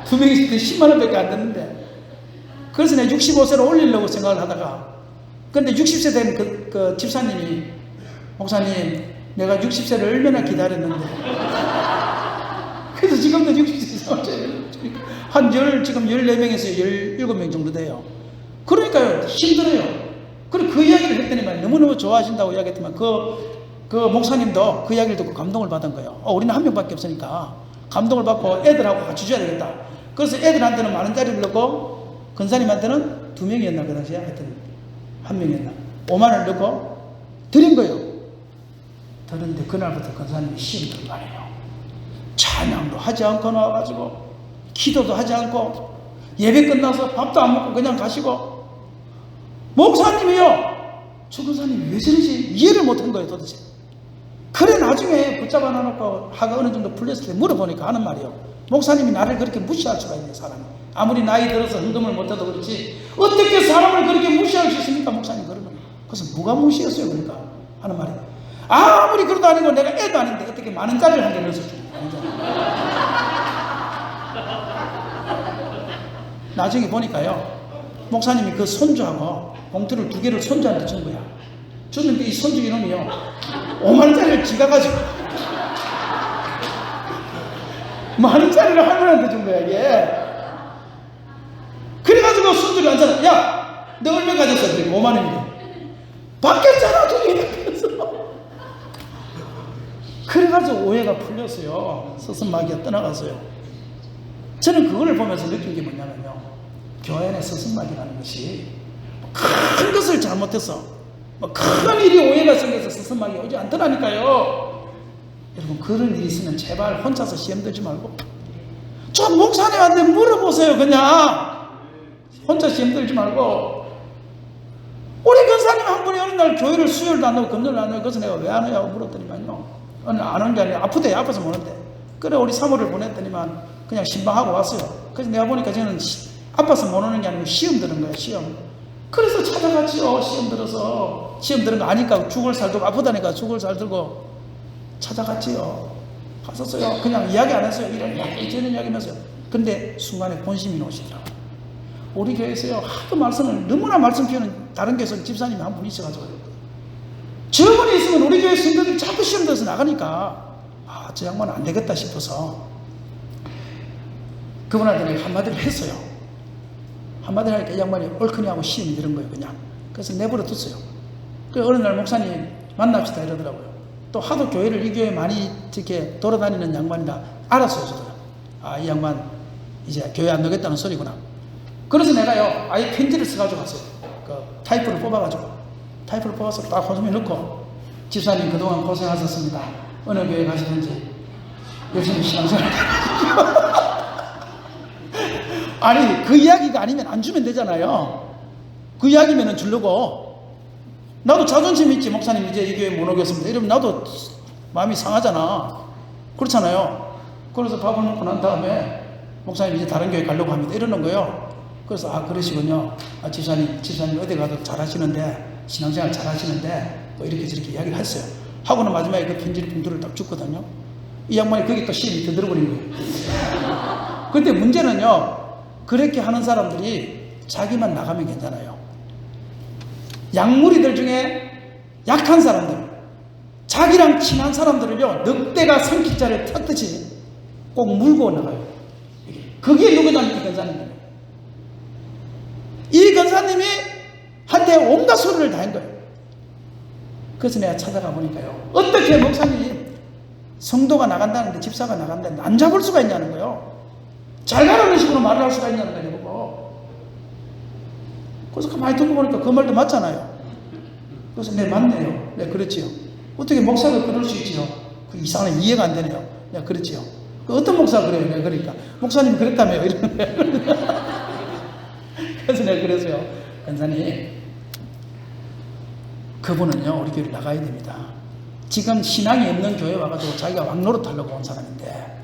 [SPEAKER 1] 2명 있을 때 10만 원밖에 안 됐는데, 그래서 내가 65세로 올리려고 생각을 하다가, 근데 60세 된 그 집사님이, 목사님 내가 60세를 얼마나 기다렸는데. 그래서 지금도 60세 한 지금 14명에서 17명 정도 돼요. 그러니까요 힘들어요. 그리고 그 이야기를 했더니만 너무너무 좋아하신다고 이야기했더만 그 목사님도 그 이야기를 듣고 감동을 받은 거예요. 우리는 한 명밖에 없으니까 감동을 받고 애들하고 같이 줘야 되겠다. 그래서 애들한테는 10,000원짜리를 넣고 권사님한테는 2명이었나 그 당시에 하여튼 1명이었나 5만 원을 넣고 드린 거예요. 그런데 그날부터 권사님이 시험이 들은 거예요. 찬양도 하지 않고 나와가지고 기도도 하지 않고 예배 끝나서 밥도 안 먹고 그냥 가시고, 목사님이요, 저 권사님이 왜 저러지 이해를 못한 거예요 도대체. 그래 나중에 붙잡아 놔놓고 하가 어느 정도 풀렸을 때 물어보니까 하는 말이요, 목사님이 나를 그렇게 무시할 수가 있네 사람이. 아무리 나이 들어서 헌금을 못해도 그렇지 어떻게 사람을 그렇게 무시할 수 있습니까 목사님. 그러면 그래서 뭐가 무시했어요 그러니까 하는 말이, 아무리 그래도 아니고 내가 애도 아닌데 어떻게 많은 짜리를 한 개 넣어서 줍니까? 나중에 보니까요, 목사님이 그 손주하고 봉투를 2개를 손주한테 준 거야. 줬는데 이 손주 이놈이요, 5만원짜리를 지가 가지고 만원짜리를 할머니한테 준 거야, 이게. 그래가지고 손주를 앉아서, 야, 너 얼마 가졌어? 5만원이래. 바뀌었잖아, 돈이 바뀌었어. 그래가지고 오해가 풀렸어요. 스승마귀가 떠나갔어요. 저는 그걸 보면서 느낀 게 뭐냐면요, 교회 안에 스승마귀라는 것이 큰 것을 잘못해서 큰 일이 오해가 생겨서 스승마귀 오지 않더라니까요. 여러분, 그런 일이 있으면 제발 혼자서 시험 들지 말고 좀 목사님한테 물어보세요. 그냥 혼자 시험 들지 말고. 우리 권사님 한 분이 어느 날 교회를 수요일도 안 하고 금요일도 안 하고, 그래서 내가 왜 안 하냐고 물었더니만요, 안 하는 게 아니라 아프대, 아파서 못 한대. 그래 우리 사모를 보냈더니만 그냥 신방하고 왔어요. 그래서 내가 보니까 저는 아파서 못 오는 게 아니고 시험 드는 거야, 시험. 그래서 찾아갔지요. 시험 들어서, 시험 드는 거 아니까 죽을 살들고, 아프다니까 죽을 살들고 찾아갔지요. 갔었어요. 그냥 이야기 안 했어요. 이런 이야기 저런 이야기 하면서요. 근데 순간에 본심이 오시더라고요. 우리 교회에서요, 하도 말씀을, 너무나 말씀 피우는 다른 교회에서는 집사님이 한 분 있어가지고, 저분이 있으면 우리 교회 성도들이 자꾸 시험 들어서 나가니까, 아, 저 양반은 안 되겠다 싶어서 그분한테 내가 한마디를 했어요. 한마디를 하니까 이 양반이 얼큰이 하고 시험이 들은 거예요, 그냥. 그래서 내버려 뒀어요. 그 어느 날 목사님 만납시다 이러더라고요. 또 하도 교회를, 이 교회 많이 이렇게 돌아다니는 양반이라 알았어요, 저도. 아, 이 양반 이제 교회 안 넣겠다는 소리구나. 그래서 내가요, 아예 편지를 써가지고 갔어요. 그 타이프를 뽑아서 딱 호수에 넣고, 집사님 그동안 고생하셨습니다. 어느 교회 가시든지 열심히 신앙생활. 아니, 그 이야기가 아니면 안 주면 되잖아요. 그 이야기면은 주려고. 나도 자존심 있지. 목사님 이제 이 교회 못 오겠습니다 이러면 나도 마음이 상하잖아. 그렇잖아요. 그래서 밥을 먹고 난 다음에 목사님 이제 다른 교회 가려고 합니다 이러는 거예요. 그래서 아, 그러시군요. 아, 집사님 어디 가도 잘하시는데, 신앙생활 잘하시는데 또 이렇게 저렇게 이야기를 했어요. 하고는 마지막에 그 편지 봉투를 딱 줬거든요. 이 양반이 거기 또 시험이 더 들어버린 거예요. 그런데 문제는요, 그렇게 하는 사람들이 자기만 나가면 괜찮아요. 약무리들 중에 약한 사람들, 자기랑 친한 사람들을요, 늑대가 생기자를 탔듯이 꼭 물고 나가요. 그게 누구냐면 이 권사님이에요. 이 권사님이 한테 온갖 소리를 다 한 거예요. 그래서 내가 찾아가 보니까요, 어떻게 목사님이 성도가 나간다는데, 집사가 나간다는데 안 잡을 수가 있냐는 거예요. 잘 가라는 식으로 말을 할 수가 있냐는 거예요, 보고. 그래서 가만히 듣고 보니까 그 말도 맞잖아요. 그래서 네, 맞네요. 네, 그렇지요. 어떻게 목사가 그럴 수 있지요? 그 이상한 이해가 안 되네요. 네, 그렇지요. 그 어떤 목사가 그래요? 네, 그러니까 목사님이 그랬다며요, 이러는 거예요. 그래서 내가 그랬어요. 권사님, 그분은요, 우리 교회를 나가야 됩니다. 지금 신앙이 없는 교회 와가지고 자기가 왕노릇 하려고 온 사람인데,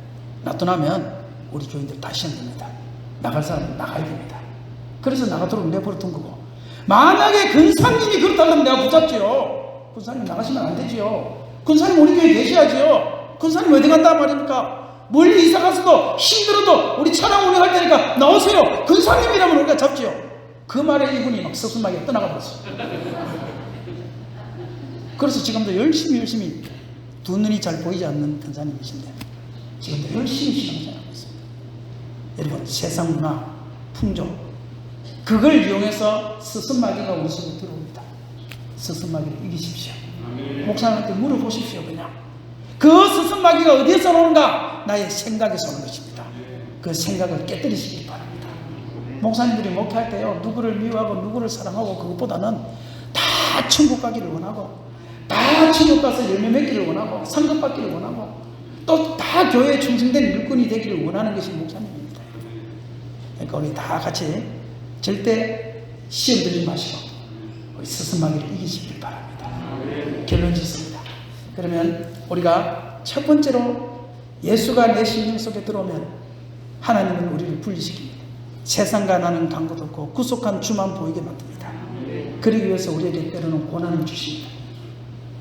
[SPEAKER 1] 놔두나면 우리 교인들 다 시험 됩니다. 나갈 사람은 나가야 됩니다. 그래서 나가도록 내버려 둔 거고, 만약에 권사님이 그렇다면 내가 붙잡지요. 권사님 나가시면 안 되지요. 권사님 우리 교회 계셔야지요. 권사님 어디 간단 말입니까? 멀리 이사 가서도 힘들어도 우리 차량 운행할 테니까 나오세요. 권사님이라면 우리가 잡지요. 그 말에 이분이 막 서슴하게 떠나가 버렸어요. 그래서 지금도 열심히 두 눈이 잘 보이지 않는 권사님이신데 지금도 열심히 신앙생활하고 있습니다. 여러분, 세상 문화, 풍조, 그걸 이용해서 스승마귀가 우리 속에 들어옵니다. 스승마귀를 이기십시오. 목사님한테 물어보십시오. 그냥 그 스승마귀가 어디에서 오는가? 나의 생각에서 오는 것입니다. 그 생각을 깨뜨리시기 바랍니다. 목사님들이 목회할 때요, 누구를 미워하고 누구를 사랑하고 그것보다는 다 천국 가기를 원하고, 다 천국 가서 열매 맺기를 원하고, 상급 받기를 원하고, 또 다 교회에 충성된 일꾼이 되기를 원하는 것이 목사님입니다. 그러니까 우리 다 같이 절대 시험 들지 마시고 우리 스승마귀를 이기시길 바랍니다. 결론 짓습니다. 그러면 우리가 첫 번째로 예수가 내 심령 속에 들어오면 하나님은 우리를 분리시킵니다. 세상과 나는 관계도 없고 구속한 주만 보이게 만듭니다. 그러기 위해서 우리에게 때로는 고난을 주십니다.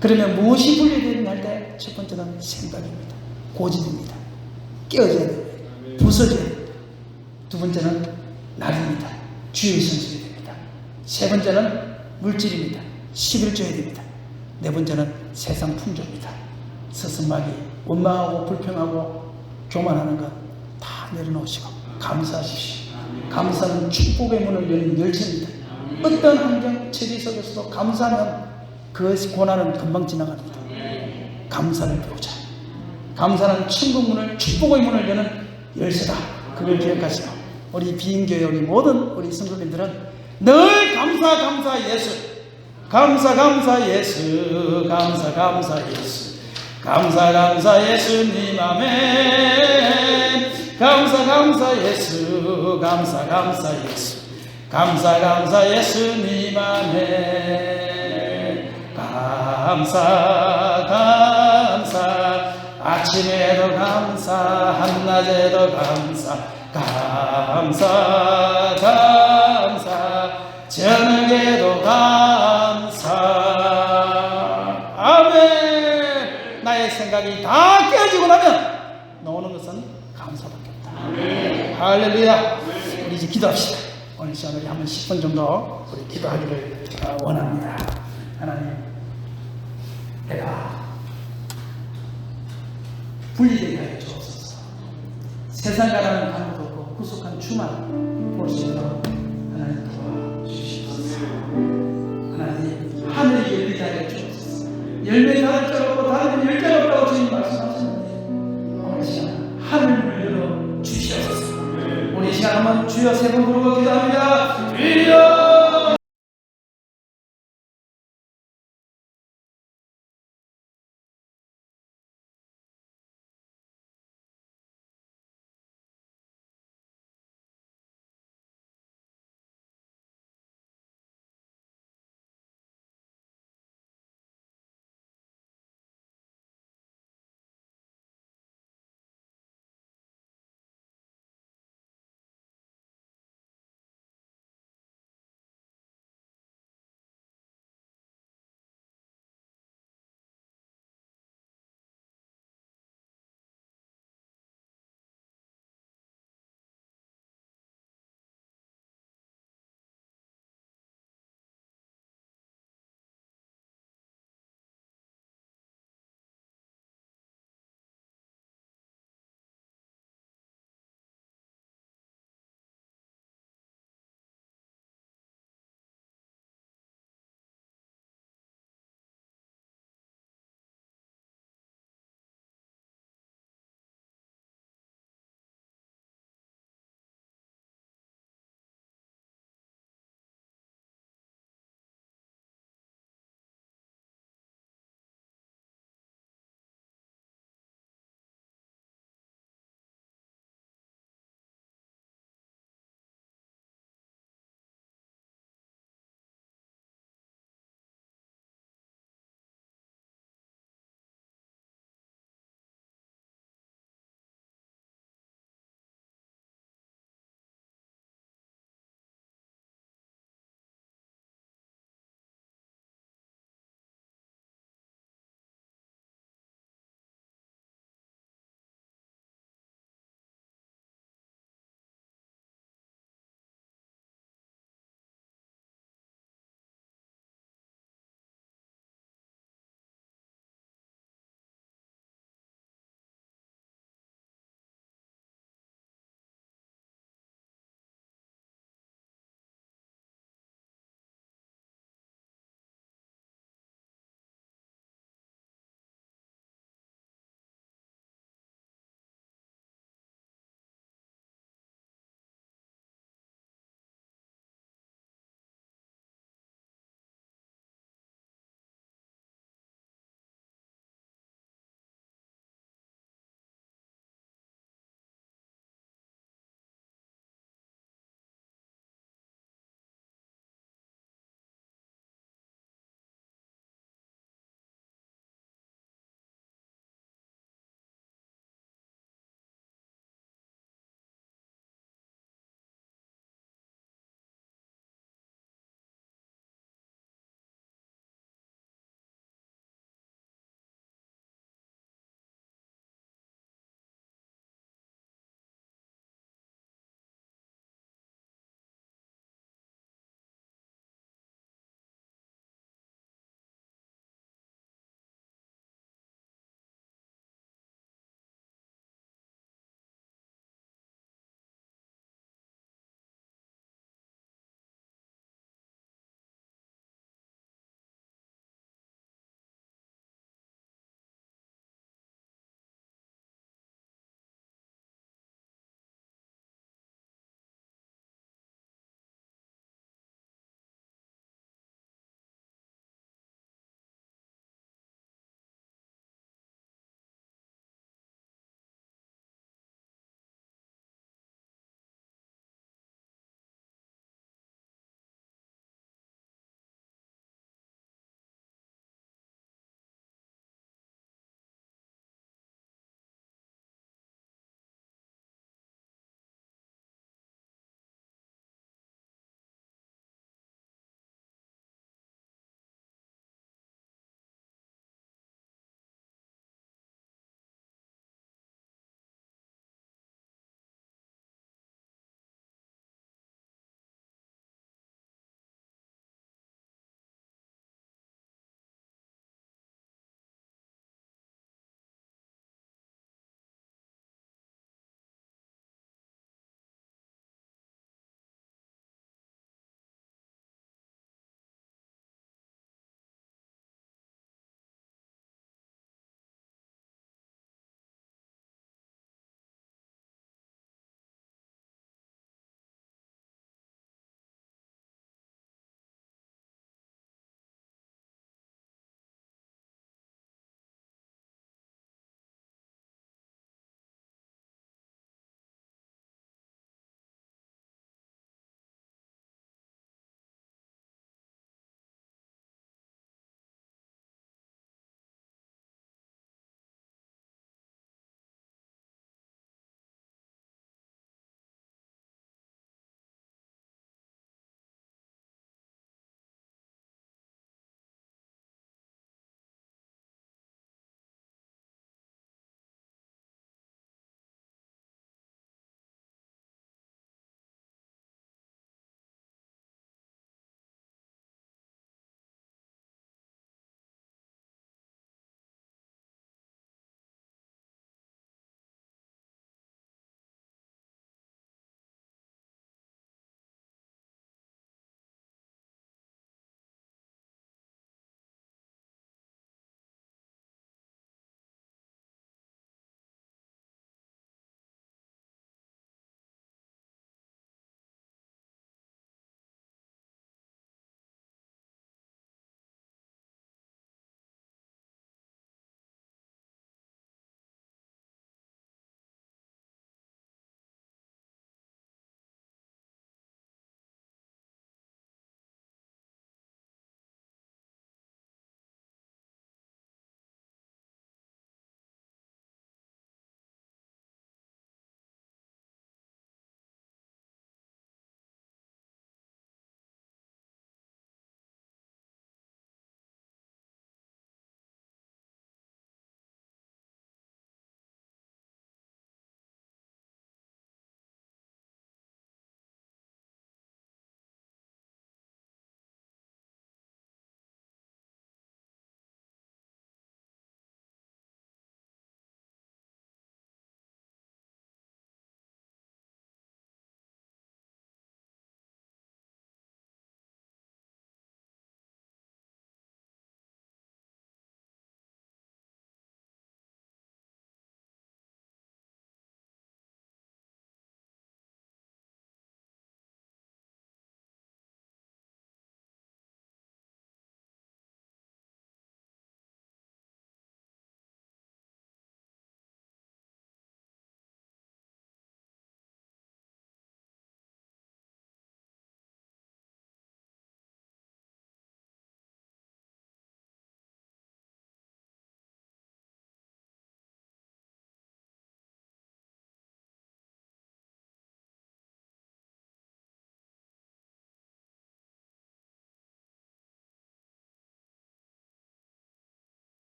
[SPEAKER 1] 그러면 무엇이 분리되느냐 할 때 첫 번째는 생각입니다. 고집입니다. 깨어져야 됩니다. 부서져야 됩니다. 두 번째는 날입니다. 주의 성실이 됩니다. 세 번째는 물질입니다. 11 줘야 됩니다. 네 번째는 세상 풍조입니다. 서슴막이 원망하고 불평하고 교만하는 것 다 내려놓으시고 감사하십시오. 감사는 축복의 문을 여는 열쇠입니다. 어떤 환경 체질 속에서도 감사하면 그 고난은 금방 지나갑니다. 감사를 배우자. 감사는 천국 문을, 축복의 문을 여는 열쇠다. 그걸 기억하시고 우리 비인교회 우리 모든 우리 성도님들은 늘 감사 예수, 감사 예수, 감사 예수, 감사 예수님 아멘. 감사 예수, 감사 예수, 감사 예수님 아멘. 감사 아침에도 감사, 한낮에도 감사, 감사 저녁에도 감사. 아멘. 나의 생각이 다 깨지고 나면 나오는 것은 감사밖에 없다. 아멘. 할렐루야. 우리 이제 기도합시다. 오늘 시간 우리 한번 10분 정도 우리 기도하기를 원합니다. 하나님, 내가 분리되게 하여 주옵소서. 세상과는 아무도 없고 구속한 주만 볼 수 있도록 하나님 도와주시옵소서. 하나님, 하늘이 열리게 하여 주옵소서. 열매 닫을 줄 없고 닫으면 열 줄 없다고 주님 말씀하셨는데 오늘 시간 하늘을 열어 주시옵소서. 오늘 시간 한번 주여 세 번 부르고 기도합니다.